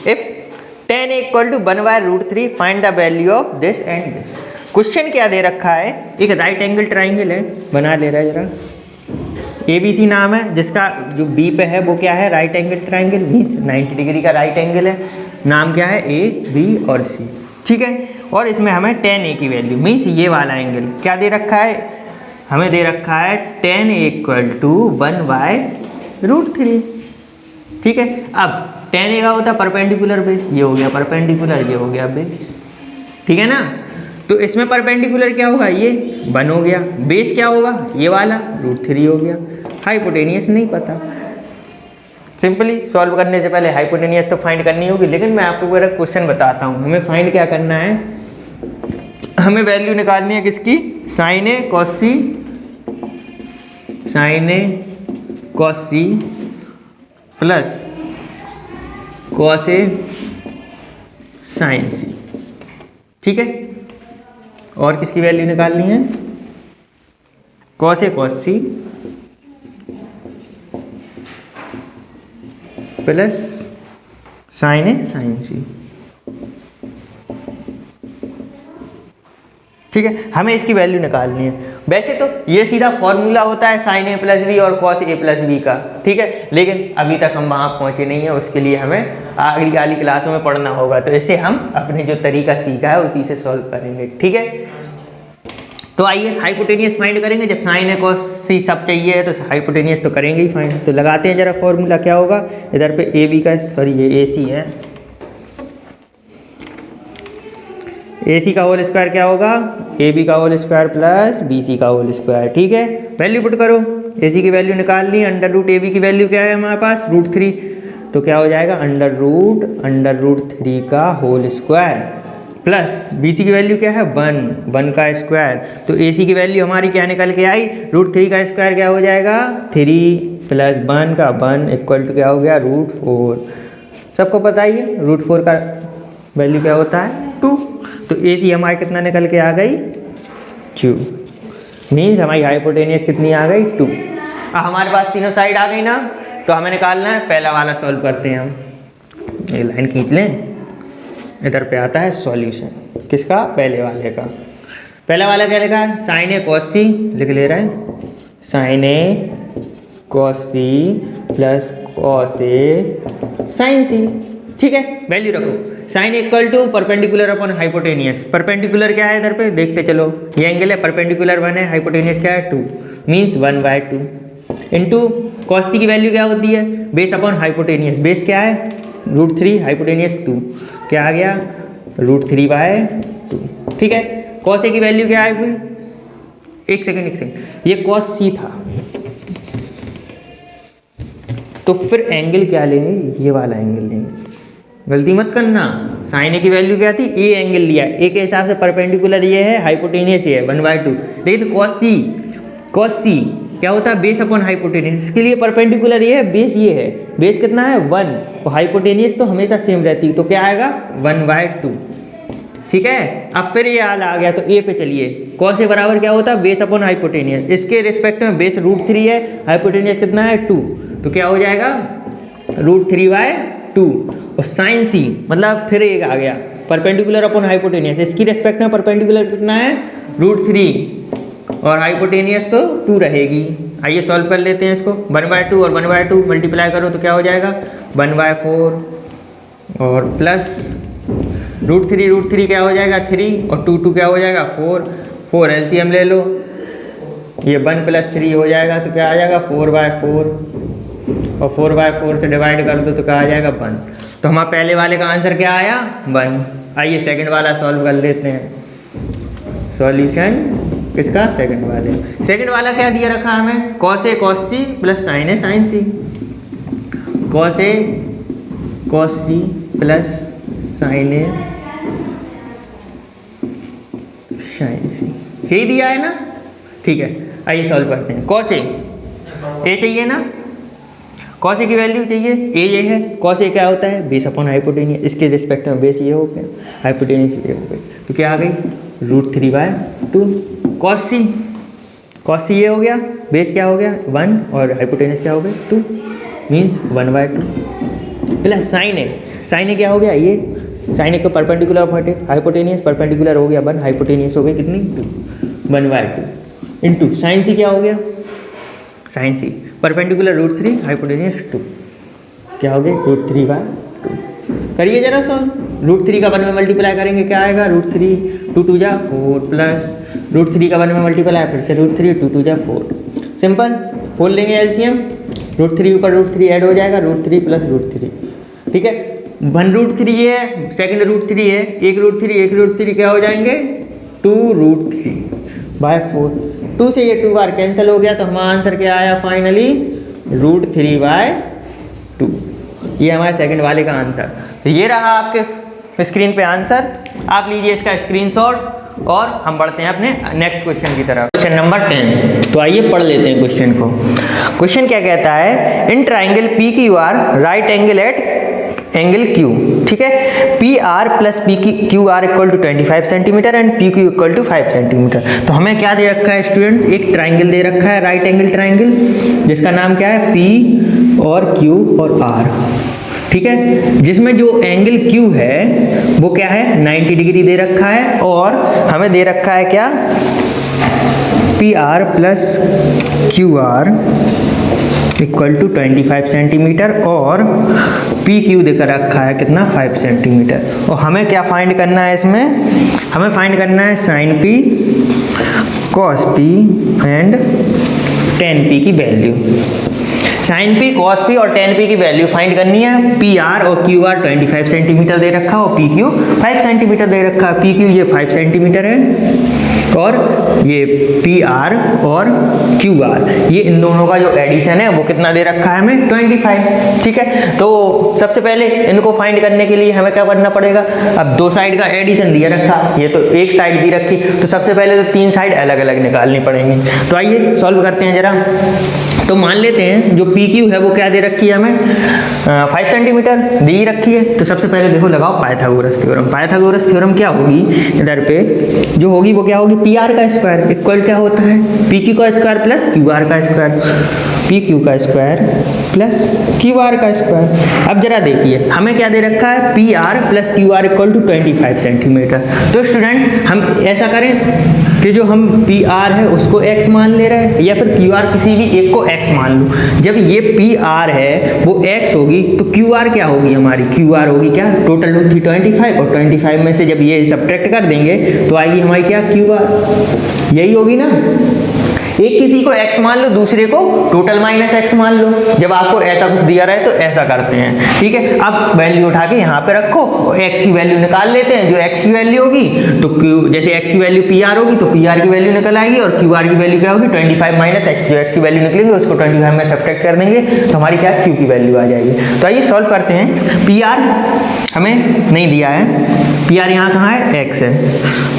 if tan A equal to 1/√3 find the value of this and this. Question क्या दे रखा है, एक राइट एंगल ट्राइंगल है, बना ले रहा है जरा, ABC नाम है, जिसका जो B पे है वो क्या है right angle triangle, means 90 degree का राइट एंगल है, नाम क्या है A B और C। ठीक है, और इसमें हमें tan A की वैल्यू मीन्स ये वाला एंगल क्या दे रखा है, हमें दे रखा है tan A इक्वल टू 1/√3। ठीक है, अब tan a का होता है परपेंडिकुलर बेस, ये हो गया परपेंडिकुलर, ये हो गया बेस, ठीक है ना। तो इसमें परपेंडिकुलर क्या होगा, ये 1 हो गया, बेस क्या होगा ये वाला √3 हो गया। हाइपोटेनियस नहीं पता, सिंपली सॉल्व करने से पहले हाइपोटेनियस तो फाइंड करनी होगी, लेकिन मैं आपको अगर क्वेश्चन बताता हूँ, हमें फाइंड क्या करना है, हमें वैल्यू निकालनी है किसकी, sign A cos C, sign A cos C plus cos A sine C, ठीक है। और किसकी वैल्यू निकालनी है, cos A cos C plus sign A sine C, ठीक है। हमें इसकी वैल्यू निकालनी है। वैसे तो ये सीधा फॉर्मूला होता है साइन ए प्लस बी और कॉस ए प्लस बी का, ठीक है, लेकिन अभी तक हम वहाँ पहुँचे नहीं है, उसके लिए हमें आगे वाली क्लासों में पढ़ना होगा। तो इसे हम अपने जो तरीका सीखा है उसी से सॉल्व करेंगे, ठीक है। तो आइए हाइपोटेनियस फाइंड करेंगे, जब साइन ए कॉस सी सब चाहिए तो हाइपोटेनियस तो करेंगे ही फाइंड। तो लगाते हैं जरा फॉर्मूला, क्या होगा इधर पे ए बी का, सॉरी ये ए सी है, ए सी का होल स्क्वायर क्या होगा, ए बी का whole square plus B C का होल स्क्वायर, ठीक है। वैल्यू पुट करो, ए सी की वैल्यू निकाल ली, अंडर रूट ए बी की वैल्यू क्या है हमारे पास √3, तो क्या हो जाएगा अंडर रूट 3 का whole square plus B C की वैल्यू क्या है 1 का स्क्वायर। तो ए सी की वैल्यू हमारी क्या निकल के आई, √3 का स्क्वायर क्या हो जाएगा 3 प्लस 1 का 1 इक्वल टू क्या हो गया √4। सबको पता ही है √4 का वैल्यू क्या होता है 2। तो ए सी हमारी कितना निकल के आ गई 2, मीन्स हमारी हाइपोटेनियस कितनी आ गई 2। अब हमारे पास तीनों साइड आ गई ना, तो हमें निकालना है, पहला वाला सॉल्व करते हैं हम, एक लाइन खींच लें, इधर पे आता है सॉल्यूशन किसका, पहले वाले का। पहला वाला क्या लिखा है, साइन ए कॉस सी लिख ले रहे हैं, sine A cos C plus cos A sine C, ठीक है। वैल्यू रखो, sine equal to perpendicular upon hypotenuse, perpendicular क्या है इधर पे देखते चलो, ये एंगल है परपेंडिकुलर 1 है, हाइपोटेनियस क्या है 2, मीन्स 1/2 इंटू कॉस सी की वैल्यू क्या होती है बेस अपॉन हाइपोटेनियस, बेस क्या है √3, हाइपोटेनियस 2, क्या आ गया √3/2, ठीक है। कॉस ए की वैल्यू क्या आएगी, एक सेकेंड, ये कॉस सी था, तो फिर एंगल क्या लेंगे, ये वाला एंगल लेंगे, गलती मत करना। साइन ए की वैल्यू क्या थी, ए एंगल लिया, ए के हिसाब से परपेंडिकुलर ये है, हाइपोटेनियस ये है 1/2, लेकिन कॉस सी क्या होता है बेस अपॉन हाइपोटेनियस, इसके लिए परपेंडिकुलर ये है, बेस ये है, बेस कितना है 1, तो हाइपोटेनियस तो हमेशा सेम रहती है, तो क्या आएगा 1/2, ठीक है। अब फिर ये हाल आ गया, तो ए पे चलिए, कॉस ए बराबर क्या होता है बेस अपॉन हाइपोटेनियस, इसके रिस्पेक्ट में बेस √3 है, हाइपोटेनियस कितना है 2, तो क्या हो जाएगा √3/2, और साइन सी मतलब फिर एक आ गया परपेंडिकुलर अपॉन हाइपोटेनियस, इसकी रिस्पेक्ट में परपेंडिकुलर कितना है √3 और हाइपोटेनियस तो 2 रहेगी। आइए सॉल्व कर लेते हैं इसको, 1/2 और 1/2 मल्टीप्लाई करो तो क्या हो जाएगा 1/4 और प्लस √3 क्या हो जाएगा 3 और 2 क्या हो जाएगा 4 एलसीएम ले लो, ये 1 + 3 हो जाएगा, तो क्या आ जाएगा 4/4 और 4/4 से डिवाइड कर दो तो क्या आ जाएगा 1। तो हमारा पहले वाले का आंसर क्या आया 1। आइए सेकंड वाला सॉल्व कर लेते हैं। सॉल्यूशन किसका, सेकंड वाला क्या दिया रखा हमें, cos A cos C plus sign A sine C, cos A cos C plus sign A sine सी, यही दिया है ना, ठीक है। आइए सॉल्व करते हैं। कॉस ए चाहिए ना, कॉस ए की वैल्यू चाहिए, ए ये है, कॉस ए क्या होता है बेस अपॉन हाइपोटेनियस, इसके रिस्पेक्ट में बेस ये हो गया, हाइपोटेनियस ये हो गई, तो क्या आ गई √3/2। कॉस सी ये हो गया, बेस क्या हो गया 1 और हाइपोटेनियस क्या हो गया 2, मीन्स 1/2 प्लस साइन ए क्या हो गया, ये साइन ए को परपेंडिकुलर हाइपोटेनियस, परपेंडिकुलर हो गया 1, हाइपोटेनियस हो गई कितनी 2, 1/2 इंटू साइन सी क्या हो गया, साइन सी परपेंडिकुलर √3 हाइपोटेनियस 2, क्या हो गया √3/2। करिए जरा सॉल्व, √3 का 1 में मल्टीप्लाई करेंगे क्या आएगा √3, 2 2 जा 4 प्लस √3 का 1 में मल्टीप्लाई फिर से √3, 2 2 जा 4, सिंपल 4 लेंगे एलसीएम, √3 ऊपर √3 ऐड हो जाएगा √3 + √3, ठीक है। 1√3 है, सेकंड √3 है, एक √3 क्या हो जाएंगे 2√3/4। 2 से ये 2 बार कैंसिल हो गया तो हमारा आंसर क्या आया फाइनली √3/2। ये हमारे सेकंड वाले का आंसर। तो ये रहा आपके स्क्रीन पे आंसर। आप लीजिए इसका स्क्रीनशॉट और हम बढ़ते हैं अपने नेक्स्ट क्वेश्चन की तरफ। Question number 10। तो आइए पढ़ लेते हैं क्वेश्चन को। क्वेश्चन क्या कहता है, in triangle PQR right angle at angle Q, ठीक है। PR plus PQR equal to 25 centimetre and PQ equal to 5 centimetre. तो हमें क्या दे रखा है स्टूडेंट्स, एक ट्राइंगल दे रखा है, राइट एंगल ट्राइंगल, जिसका नाम क्या है P और Q और R, ठीक है। जिसमें जो एंगल Q है वो क्या है 90 डिग्री दे रखा है, और हमें दे रखा है क्या PR plus QR equal to 25 centimetre और PQ देकर रखा है कितना 5 सेंटीमीटर। और हमें क्या फाइंड करना है इसमें, हमें फाइंड करना है sin P cos P and tan P की value. sin P cos P और tan P की वैल्यू फाइंड करनी है। PR और QR 25 सेंटीमीटर दे रखा है और PQ 5 सेंटीमीटर दे रखा है। PQ ये 5 सेंटीमीटर है और ये PR और QR ये इन दोनों का जो एडिशन है वो कितना दे रखा है हमें 25, ठीक है। तो सबसे पहले इनको फाइंड करने के लिए हमें क्या करना पड़ेगा, अब दो साइड का एडिशन दिया रखा, ये तो एक साइड दी रखी, तो सबसे पहले तो तीन साइड अलग अलग निकालनी पड़ेंगी। तो आइए सॉल्व करते हैं जरा। तो मान लेते हैं जो PQ है वो क्या दे रखी है हमें 5 सेंटीमीटर दी रखी है। तो सबसे पहले देखो लगाओ पाइथागोरस थ्योरम। पाइथागोरस थ्योरम क्या होगी, इधर पे जो होगी वो क्या होगी PR का स्क्वायर इक्वल क्या होता है PQ का स्क्वायर प्लस QR का स्क्वायर, PQ का स्क्वायर प्लस QR का स्क्वायर। अब जरा देखिए हमें क्या दे रखा है PR plus QR equal to 25 centimetre. तो स्टूडेंट्स हम ऐसा करें कि जो हम PR है उसको x मान ले रहे हैं या फिर QR किसी भी एक को x मान लो। जब ये PR है वो x होगी तो QR क्या होगी हमारी, QR होगी क्या टोटल रूट थी 25 और 25 में से जब ये सब्ट्रैक्ट कर देंगे तो आएगी हमारी क्या QR, यही होगी ना। एक किसी को x मान लो, दूसरे को टोटल माइनस x मान लो। जब आपको ऐसा कुछ दिया रहे तो ऐसा करते हैं, ठीक है। अब वैल्यू उठा के यहाँ पे रखो और x की वैल्यू निकाल लेते हैं। जो x की वैल्यू होगी तो Q, जैसे x की वैल्यू PR होगी तो PR की वैल्यू निकल आएगी और QR की वैल्यू क्या होगी 25 माइनस x। जो x की वैल्यू निकलेगी उसको 25 में सब्ट्रैक्ट कर देंगे तो हमारी क्या Q की वैल्यू आ जाएगी। तो आइए सॉल्व करते हैं। PR हमें नहीं दिया है, PR यहाँ कहाँ है x है,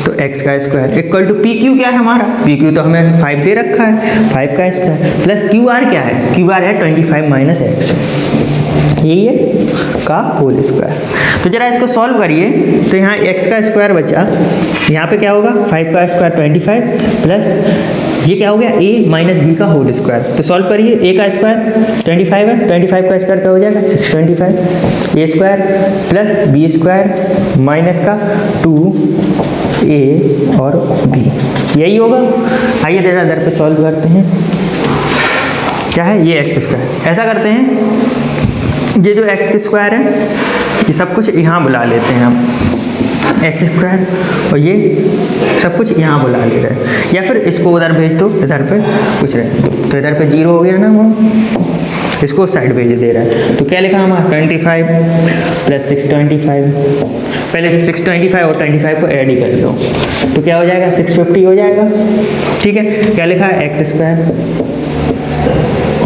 तो x का स्क्वायर इक्वल टू PQ क्या है हमारा, PQ तो हमें 5 दे रखा है 5 का स्क्वायर प्लस QR क्या है, QR है 25 माइनस x, यही है का होल स्क्वायर। तो जरा इसको सॉल्व करिए तो यहाँ x का स्क्वायर बचा, यहाँ पे क्या होगा 5 का स्क्वायर 25 प्लस ये क्या हो गया a माइनस b का होल स्क्वायर। तो सॉल्व करिए, a का स्क्वायर 25 है, 25 का स्क्वायर क्या हो जाएगा 625, a square plus b square minus का 2a और b, यही होगा। आइए जरा इधर पे सॉल्व करते हैं, क्या है ये x स्क्वायर। ऐसा करते हैं ये जो x के स्क्वायर है ये सब कुछ यहाँ बुला लेते हैं हम, एक्स स्क्वायर, और ये सब कुछ यहाँ बुला ले रहे हैं, या फिर इसको उधर भेज दो, इधर पे कुछ रहे तो इधर पे 0 हो गया ना, वो इसको साइड भेज दे रहा है। तो क्या लिखा हमारा 25 प्लस 625, पहले 625 और 25 को ऐड ही कर लो तो क्या हो जाएगा 650 हो जाएगा, ठीक है। क्या लिखा है एक्स स्क्वायर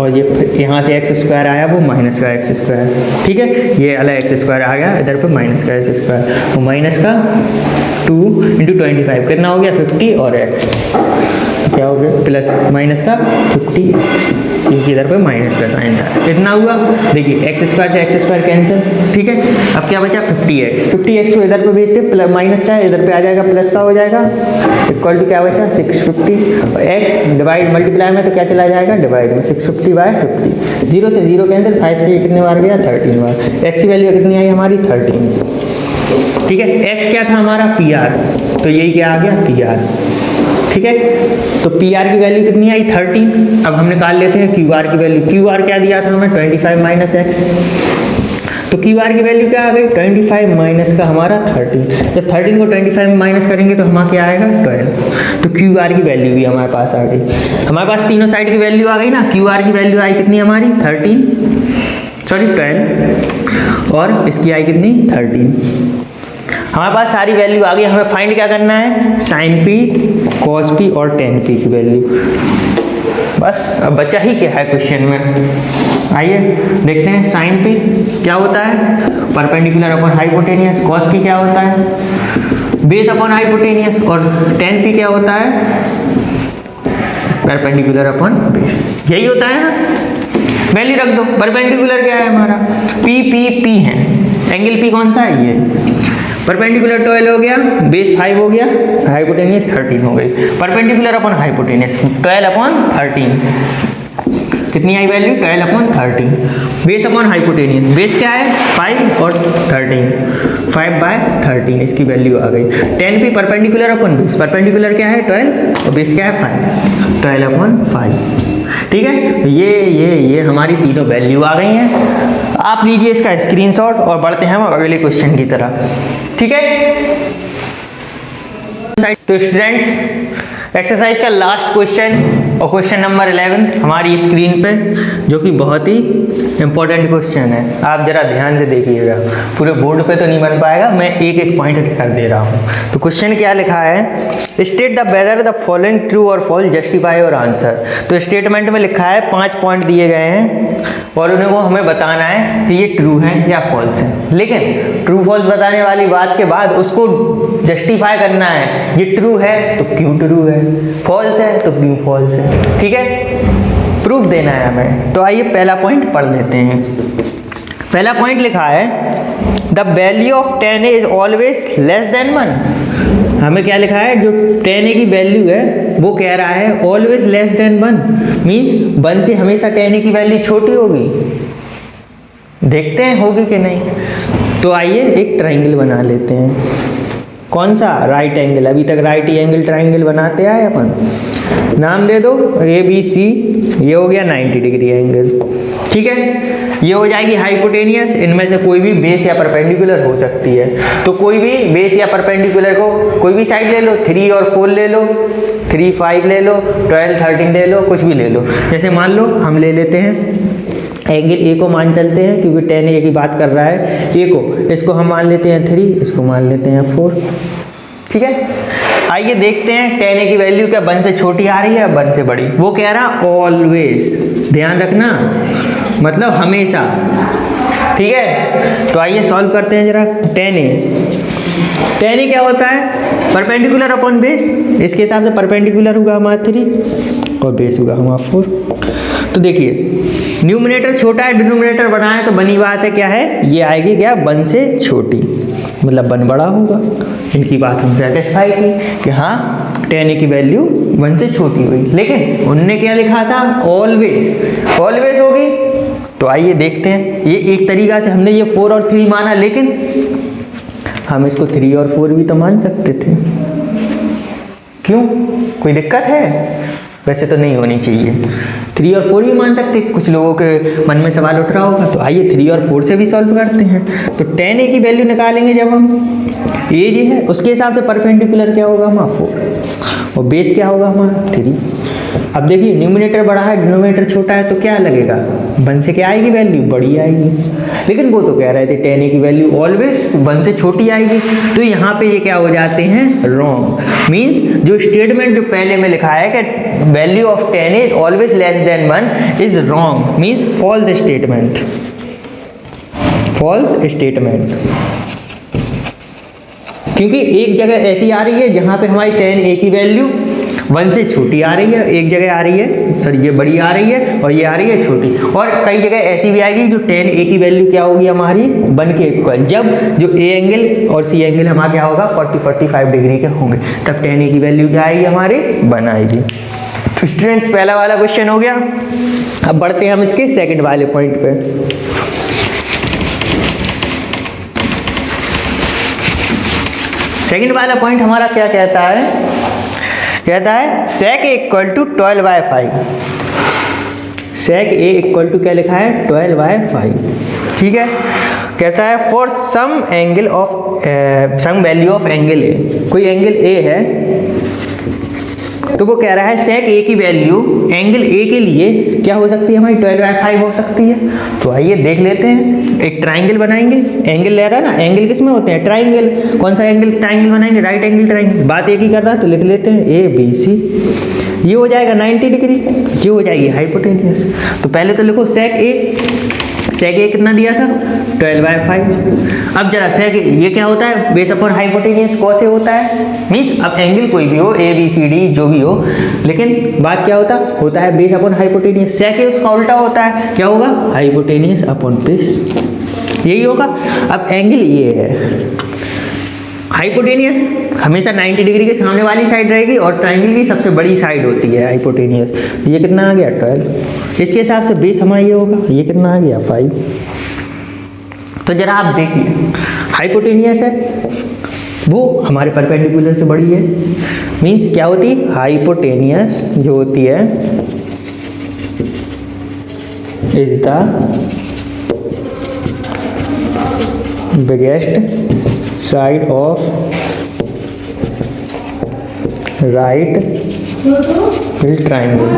और ये यहाँ से एक्स स्क्वायर आया वो माइनस का एक्स स्क्वायर, ठीक है। ये अलग एक्स स्क्वायर आ गया, इधर पे माइनस का एक्स स्क्वायर, वो माइनस का 2 × 25 कितना हो गया 50 और एक्स क्या हो गया प्लस माइनस का 50x, क्योंकि इधर पे माइनस का साइन था। इतना हुआ, देखिए एक्स स्क्वायर से एक्स स्क्वायर कैंसिल, ठीक है। अब क्या बचा 50x को इधर पे भेजते प्लस माइनस का है, इधर पे आ जाएगा प्लस का हो जाएगा, इक्वल टू क्या बचा 650 और x डिवाइड मल्टीप्लाई में तो क्या चला जाएगा डिवाइड में 650/50, 0 से 0 कैंसिल, 5 से कितने बार गया 13 बार, x की वैल्यू कितनी आई हमारी 13, ठीक है। x क्या था हमारा PR, तो यही क्या आ गया PR, ठीक है। तो PR की वैल्यू कितनी आई 13। अब हम निकाल लेते हैं QR की वैल्यू। QR क्या दिया था हमें 25 माइनस x, तो QR की वैल्यू क्या आ गई 25 माइनस का हमारा 13। जब 13 को 25 में माइनस करेंगे तो हमारा क्या आएगा 12। तो QR की वैल्यू भी हमारे पास आ गई, हमारे पास तीनों साइड की वैल्यू आ गई ना। QR की वैल्यू आई कितनी हमारी 12, और इसकी आई कितनी 13। हमारे पास सारी वैल्यू आ गई। हमें फाइंड क्या करना है, साइन पी, कॉस पी और टेन पी की वैल्यू। बस अब बचा ही क्या है क्वेश्चन में। आइए देखते हैं। साइन पी क्या होता है, perpendicular upon hypotenuse. Cos P क्या होता है, बेस अपॉन हाइपोटेनियस। और टेन पी क्या होता है, परपेंडिकुलर अपॉन बेस। यही होता है ना, वैल्यू रख दो। परपेंडिकुलर क्या है हमारा, पी पी पी है। एंगल पी कौन सा है, ये। परपेंडिकुलर 12 हो गया, बेस 5 हो गया, हाइपोटेनियस 13 हो गई। परपेंडिकुलर अपॉन हाइपोटेनियस 12 अपॉन 13, कितनी आई value 12 upon 13। Base upon hypotenuse, base क्या है 5 और 13, 5/13 इसकी वैल्यू आ गई। 10 P perpendicular upon base, perpendicular क्या है 12 और बेस क्या है 5, 12 अपॉन 5। ठीक है, ये हमारी तीनों वैल्यू आ गई हैं। आप लीजिए इसका स्क्रीनशॉट और बढ़ते हैं हम अगले क्वेश्चन की तरफ। ठीक है, तो स्टूडेंट्स एक्सरसाइज का लास्ट क्वेश्चन और क्वेश्चन नंबर 11 हमारी स्क्रीन पे, जो कि बहुत ही इंपॉर्टेंट क्वेश्चन है। आप जरा ध्यान से देखिएगा, पूरे बोर्ड पे तो नहीं बन पाएगा, मैं एक एक पॉइंट कर दे रहा हूँ। तो क्वेश्चन क्या लिखा है, state the whether the following true और फॉल्स, जस्टिफाई और आंसर। तो स्टेटमेंट में लिखा है 5 पॉइंट दिए गए हैं और उनको हमें बताना है कि ये ट्रू है या फॉल्स है। लेकिन ट्रू फॉल्स बताने वाली बात के बाद उसको जस्टिफाई करना है, ये ट्रू है तो क्यों ट्रू है, फॉल्स है तो क्यों फॉल्स है। ठीक है, प्रूफ देना है हमें। तो आइए पहला पॉइंट पढ़ लेते हैं। पहला पॉइंट लिखा है the value of 10a is always less than 1। हमें क्या लिखा है, जो 10a की वैल्यू है वो कह रहा है ऑलवेज लेस देन 1, मीन्स 1 से हमेशा 10a की वैल्यू छोटी होगी। देखते हैं होगी कि नहीं। तो आइए एक ट्राइंगल बना लेते हैं। कौन सा, राइट एंगल। अभी तक राइट एंगल ट्राइंगल बनाते आए अपन। नाम दे दो ABC, ये हो गया 90 डिग्री एंगल। ठीक है, ये हो जाएगी हाइपोटेनियस। इनमें से कोई भी बेस या परपेंडिकुलर हो सकती है। तो कोई भी बेस या परपेंडिकुलर को कोई भी साइड ले लो, 3 और 4 ले लो, 3 5 ले लो, 12 13 ले लो, कुछ भी ले लो। जैसे मान लो हम ले लेते हैं एंगल ए को मान चलते हैं, क्योंकि 10a की बात कर रहा है। ए को, इसको हम मान लेते हैं 3, इसको मान लेते हैं 4। ठीक है, आइए देखते हैं 10a की वैल्यू क्या 1 से छोटी आ रही है या 1 से बड़ी। वो कह रहा ऑलवेज, ध्यान रखना, मतलब हमेशा। ठीक है, तो आइए सॉल्व करते हैं जरा। 10a क्या होता है, परपेंडिकुलर अपॉन बेस। इसके हिसाब से परपेंडिकुलर होगा हमारा 3 और बेस होगा हमारा 4। तो देखिए न्यूमिनेटर छोटा है, डिनोमिनेटर बड़ा है, तो बनी बात है क्या है, ये आएगी क्या 1 से छोटी, मतलब 1 बड़ा होगा। इनकी बात हम सेटिस्फाई की कि हाँ 10a की वैल्यू 1 से छोटी हुई। लेकिन उनने क्या लिखा था, ऑलवेज, ऑलवेज होगी। तो आइए देखते हैं। ये एक तरीका से हमने ये 4 और 3 माना, लेकिन हम इसको 3 और 4 भी तो मान सकते थे। क्यों, कोई दिक्कत है? वैसे तो नहीं होनी चाहिए। 3 और 4 भी मान सकते, कुछ लोगों के मन में सवाल उठ रहा होगा। तो आइए 3 और 4 से भी सॉल्व करते हैं। तो 10a की वैल्यू निकालेंगे जब हम, ये जो है उसके हिसाब से परपेंडिकुलर क्या होगा हमारा 4 और बेस क्या होगा हमारा 3। अब देखिए न्यूमिनेटर बड़ा है, डिनोमिनेटर छोटा है, तो क्या लगेगा 1 से क्या आएगी वैल्यू, बड़ी आएगी। लेकिन वो तो कह रहे थे 10a की वैल्यू ऑलवेज 1 से छोटी आएगी। तो यहाँ पे ये क्या हो जाते हैं, रॉन्ग। मीन्स जो स्टेटमेंट जो पहले में लिखा है कि value of 10a is always less than 1 is wrong, means false statement, false statement. क्योंकि एक जगह ऐसी आ रही है जहाँ पे हमारी 10a की वैल्यू 1 से छोटी आ रही है, एक जगह आ रही है, सॉरी ये बड़ी आ रही है और ये आ रही है छोटी। और कई जगह ऐसी भी आएगी जो 10a की वैल्यू क्या होगी हमारी 1 के इक्वल, जब जो a एंगल और c एंगल हमारा क्या होगा 40-45 डिग्री के होंगे, तब 10a की वैल्यू क्या आएगी हमारी 1 आएगी। तो स्टूडेंट्स पहला वाला क्वेश्चन हो गया। अब बढ़ते हैं हम इसके सेकंड वाले पॉइंट पे। सेकंड वाला पॉइंट हमारा क्या कहता है, कहता है sec a equal to 12/5। sec a equal to क्या लिखा है 12/5। ठीक है, कहता है for some angle of some value of angle A. कोई एंगल ए है तो वो कह रहा है सेक ए की वैल्यू एंगल ए के लिए क्या हो सकती है हमारी 12/5 हो सकती है। तो आइए देख लेते हैं, एक ट्राइंगल बनाएंगे, एंगल ले रहा है ना, एंगल किस में होते हैं, ट्राइंगल, कौन सा एंगल ट्राइंगल बनाएंगे, राइट एंगल ट्राइंगल, बात एक ही कर रहा है तो लिख लेते हैं ए बी सी, ये हो जाएगा 90 डिग्री, ये हो जाएगी हाइपोटेनियस। तो पहले तो लिखो सेक ए कितना दिया था 12/5। अब जरा सेक ये क्या होता है, base upon hypotenuse cos A होता है, मीन्स अब एंगल कोई भी हो ए बी सी डी जो भी हो, लेकिन बात क्या होता है बेस अपॉन हाइपोटेनियस। सेक ए उसका उल्टा होता है, क्या होगा, हाइपोटेनियस अपॉन बेस, यही होगा। अब एंगल ये है, हाइपोटेनियस हमेशा 90 डिग्री के सामने वाली साइड रहेगी और ट्राइंगल की सबसे बड़ी साइड होती है हाइपोटेनियस। ये कितना आ गया 12, इसके हिसाब से बेस हमारा ये होगा, ये कितना आ गया 5। तो जरा आप देखिए, हाइपोटेनियस है वो हमारे परपेंडिकुलर से बड़ी है, मीन्स क्या होती है, हाइपोटेनियस जो होती है is the biggest side of right triangle.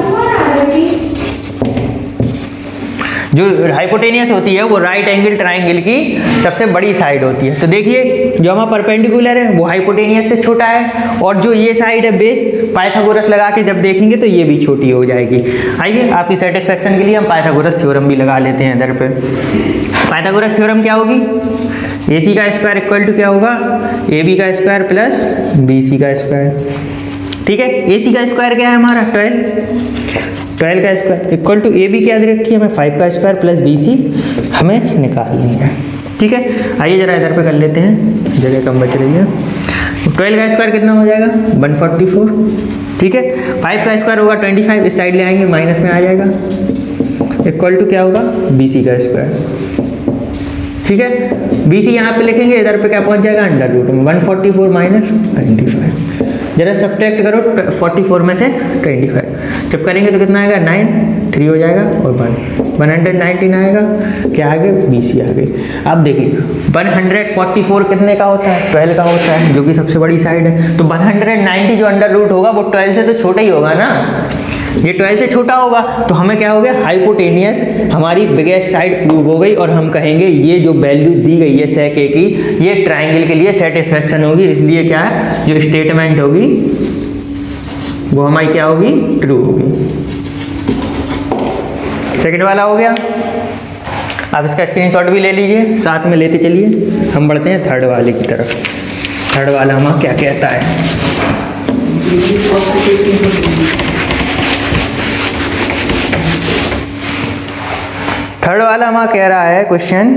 जो हाइपोटेनियस होती है वो राइट एंगल ट्राइंगल की सबसे बड़ी साइड होती है। तो देखिए जो हमारा परपेंडिकुलर है वो हाइपोटेनियस से छोटा है, और जो ये साइड है बेस, पाइथागोरस लगा के जब देखेंगे तो ये भी छोटी हो जाएगी। आइए आपकी सेटिस्फेक्शन के लिए हम पाइथागोरस थ्योरम भी लगा लेते हैं इधर पे। पाइथागोरस थ्योरम क्या होगी, ए सी का स्क्वायर इक्वल टू क्या होगा, ए बी का स्क्वायर प्लस बी सी का स्क्वायर। ठीक है, ए सी का स्क्वायर क्या है हमारा 12 का square equal to A B क्या दे रखी है हमें 5 का स्क्वायर प्लस बी सी हमें निकालनी है। ठीक है, आइए जरा इधर पे कर लेते हैं, जगह कम बच रही है। 12 का स्क्वायर कितना हो जाएगा 144। ठीक है, 5 का स्क्वायर होगा 25, इस साइड ले आएंगे माइनस में आ जाएगा, इक्वल टू क्या होगा बी सी का स्क्वायर। ठीक है, बी सी यहाँ पे लिखेंगे, इधर पे क्या पहुँच जाएगा अंडर रूट में 144 माइनस 25। जरा सब्ट्रैक्ट करो 44 में से 25, जब करेंगे तो कितना आएगा 9, 3 हो जाएगा और 119 आएगा, क्या आगे बी सी आगे। अब देखिए 144 कितने का होता है 12 का होता है, जो कि सबसे बड़ी साइड है। तो 190 जो अंडर रूट होगा वो 12 से तो छोटा ही होगा ना, ये 12 से छोटा होगा, तो हमें क्या हो गया, हाइपोटेनियस हमारी बिगेस्ट साइड प्रूव हो गई, और हम कहेंगे ये जो वैल्यू दी गई है सेक ए की, ये ट्राइंगल के लिए सेटिस्फेक्शन होगी। इसलिए क्या है, जो स्टेटमेंट होगी वो हमारी क्या होगी, ट्रू होगी। सेकंड वाला हो गया। आप इसका स्क्रीनशॉट भी ले लीजिए, साथ में लेते चलिए। हम बढ़ते हैं थर्ड वाले की तरफ। थर्ड वाला हमारा क्या कहता है, थर्ड वाला हमारा कह रहा है question,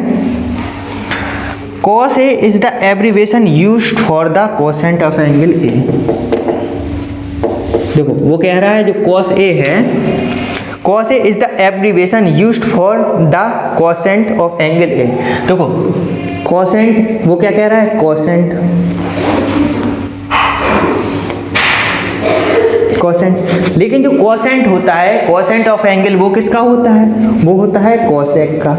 cos A is the abbreviation used for the cosine of angle A। देखो वो कह रहा है जो cos A है, cos A is the abbreviation used for the cosine of angle A। देखो cosine वो क्या कह रहा है, कोसेंट, लेकिन जो कोसेंट होता है, कोसेंट ऑफ एंगल, वो किसका होता है, वो होता है कोसेक का,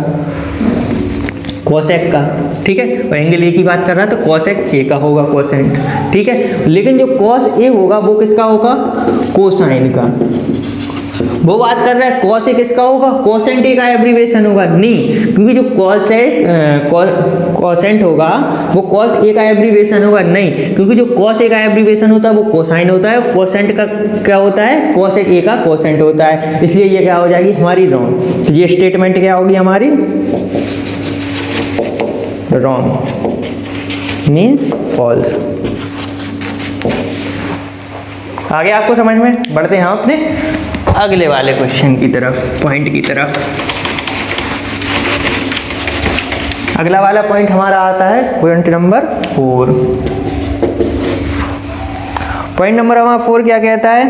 कोसेक का। ठीक है, और एंगल ए की बात कर रहा है तो कोसेक ए का होगा कोसेंट। ठीक है, लेकिन जो कोस ए होगा वो किसका होगा, कोसाइन का। वो बात कर रहा है कॉस ए किसका होगा, कोसेंट ए का एब्रीविएशन होगा, नहीं, क्योंकि जो कोसेंट होगा वो कॉस ए का एब्रीविएशन होगा, नहीं, क्योंकि जो कॉस ए का एब्रीविएशन होता है वो कोसाइन होता है, कोसेंट का क्या होता है, कॉस ए का कोसेंट होता है, इसलिए ये क्या हो जाएगी हमारी रॉन्ग। तो ये स्टेटमेंट क्या होगी हमारी, रॉन्ग मीन्स फॉल्स। आगे आपको समझ में, बढ़ते हैं अपने अगले वाले क्वेश्चन की तरफ, पॉइंट की तरफ। अगला वाला पॉइंट हमारा आता है पॉइंट नंबर 4। पॉइंट नंबर हमारा 4 क्या कहता है,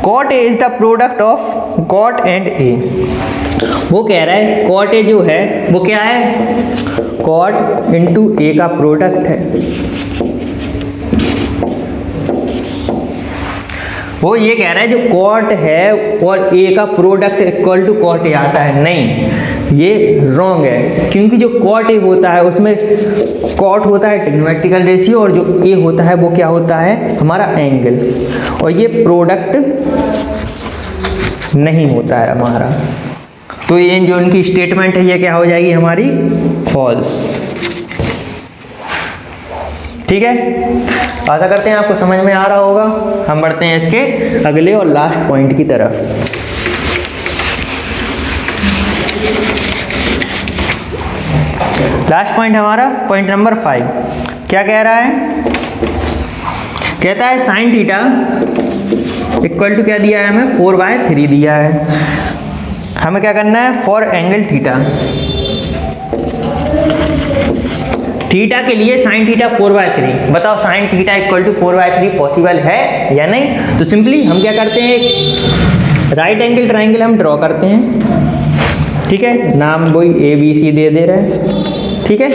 cot A is the product of cot and A। वो कह रहा है cot A जो है वो क्या है, cot इंटू A का प्रोडक्ट है। वो ये कह रहा है जो cot है और A का product equal to cot A आता है, नहीं, ये रॉन्ग है, क्योंकि जो कॉट ए होता है उसमें कॉट होता है ट्रिग्नोमेट्रिकल रेशियो, और जो ए होता है वो क्या होता है हमारा एंगल, और ये प्रोडक्ट नहीं होता है हमारा। तो ये जो इनकी स्टेटमेंट है ये क्या हो जाएगी हमारी फॉल्स। ठीक है, आशा करते हैं आपको समझ में आ रहा होगा। हम बढ़ते हैं इसके अगले और लास्ट पॉइंट की तरफ। लास्ट पॉइंट हमारा पॉइंट नंबर 5 क्या कह रहा है, कहता है साइन थीटा इक्वल टू क्या दिया है हमें 4/3 दिया है। हमें क्या करना है फॉर एंगल थीटा, थीटा के लिए साइन थीटा 4/3। बताओ sine theta equal to 4/3 possible है या नहीं। तो सिंपली हम क्या करते हैं, एक राइट एंगल ट्राइंगल हम ड्रॉ करते हैं। ठीक है, नाम वही ABC दे रहे हैं। ठीक है,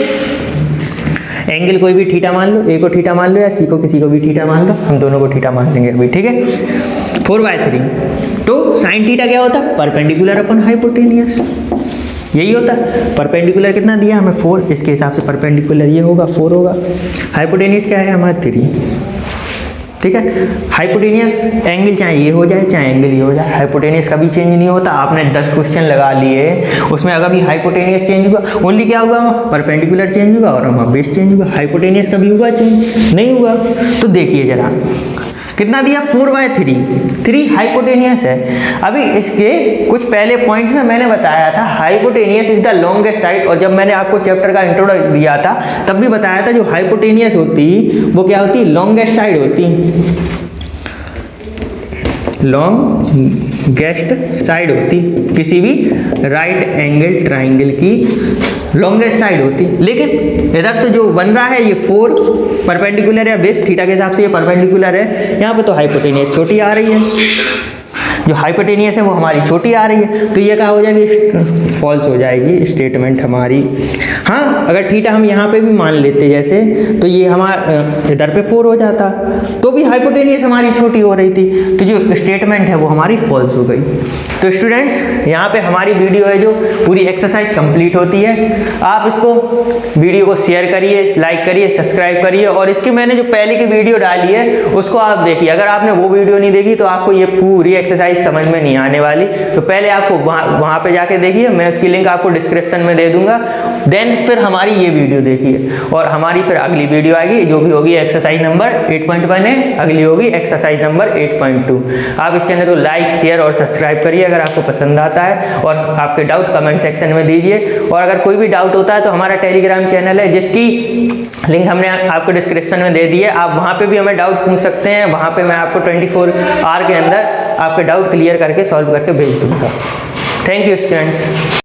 एंगल कोई भी थीटा मान लो, A को थीटा मान लो या C को किसी को भी थीटा मान लो, हम दोनों को थीटा मान लेंगे अभी। ठीक है, 4/3। तो साइन थीटा क्या होता है परपेंडिकुलर अपन हाइपोटेनियस, यही होता है। परपेंडिकुलर कितना दिया हमें 4, इसके हिसाब से परपेंडिकुलर ये होगा 4 होगा। हाइपोटेनियस क्या है हमारा 3। ठीक है, हाइपोटेनियस एंगल चाहे ये हो जाए चाहे एंगल ये हो जाए, हाइपोटेनियस कभी चेंज नहीं होता। आपने 10 क्वेश्चन लगा लिए, उसमें अगर भी हाइपोटेनियस चेंज हुआ, ओनली क्या हुआ परपेंडिकुलर चेंज हुआ और हमारा बेस चेंज हुआ। हाइपोटेनियस कभी हुआ चेंज नहीं हुआ। तो देखिए जरा कितना दिया 4/3, 3 हाइपोटेनियस है। अभी इसके कुछ पहले पॉइंट्स में मैंने बताया था hypotenuse is the longest side, और जब मैंने आपको चैप्टर का इंट्रो दिया था तब भी बताया था जो हाइपोटेनियस होती वो क्या होती लॉन्गेस्ट साइड होती, लॉन्गेस्ट साइड होती किसी भी राइट एंगल ट्राइंगल की लॉन्गेस्ट साइड होती। लेकिन इधर तो जो बन रहा है ये 4 परपेंडिकुलर है, बेस थीटा के हिसाब से ये परपेंडिकुलर है, यहाँ पे तो हाइपोटेनियस छोटी आ रही है, जो हाइपोटेनियस है वो हमारी छोटी आ रही है। तो ये क्या हो जाएगी फॉल्स हो जाएगी स्टेटमेंट हमारी। हाँ, अगर थीटा हम यहाँ पे भी मान लेते जैसे, तो ये हमारा इधर पे 4 हो जाता, तो भी हाइपोटेनियस हमारी छोटी हो रही थी, तो जो स्टेटमेंट है वो हमारी फॉल्स हो गई। तो स्टूडेंट्स यहाँ पे हमारी वीडियो है जो पूरी एक्सरसाइज कंप्लीट होती है। आप इसको वीडियो को शेयर करिए, लाइक करिए, सब्सक्राइब करिए, और इसकी मैंने जो पहले की वीडियो डाली है उसको आप देखिए। अगर आपने वो वीडियो नहीं देखी तो आपको ये पूरी एक्सरसाइज समझ में नहीं आने वाली। तो पहले आपको वहाँ पे जाके देखिए, मैं उसकी लिंक आपको डिस्क्रिप्शन में दे दूंगा। देन फिर हमारी ये वीडियो देखिए, और हमारी फिर अगली वीडियो आएगी जो भी होगी एक्सरसाइज नंबर 8.1 है, अगली होगी एक्सरसाइज नंबर 8.2। आप इस चैनल को लाइक शेयर और सब्सक्राइब करिए अगर आपको पसंद आता है, और आपके डाउट कमेंट सेक्शन में दीजिए। और अगर कोई भी डाउट होता है तो हमारा टेलीग्राम चैनल है जिसकी लिंक हमने आपको डिस्क्रिप्शन में दे दी है, आप वहाँ पे भी हमें डाउट पूछ सकते हैं। वहाँ पे मैं आपको 24 आवर के अंदर आपके डाउट क्लियर करके सॉल्व करके भेज दूँगा। Thank you students.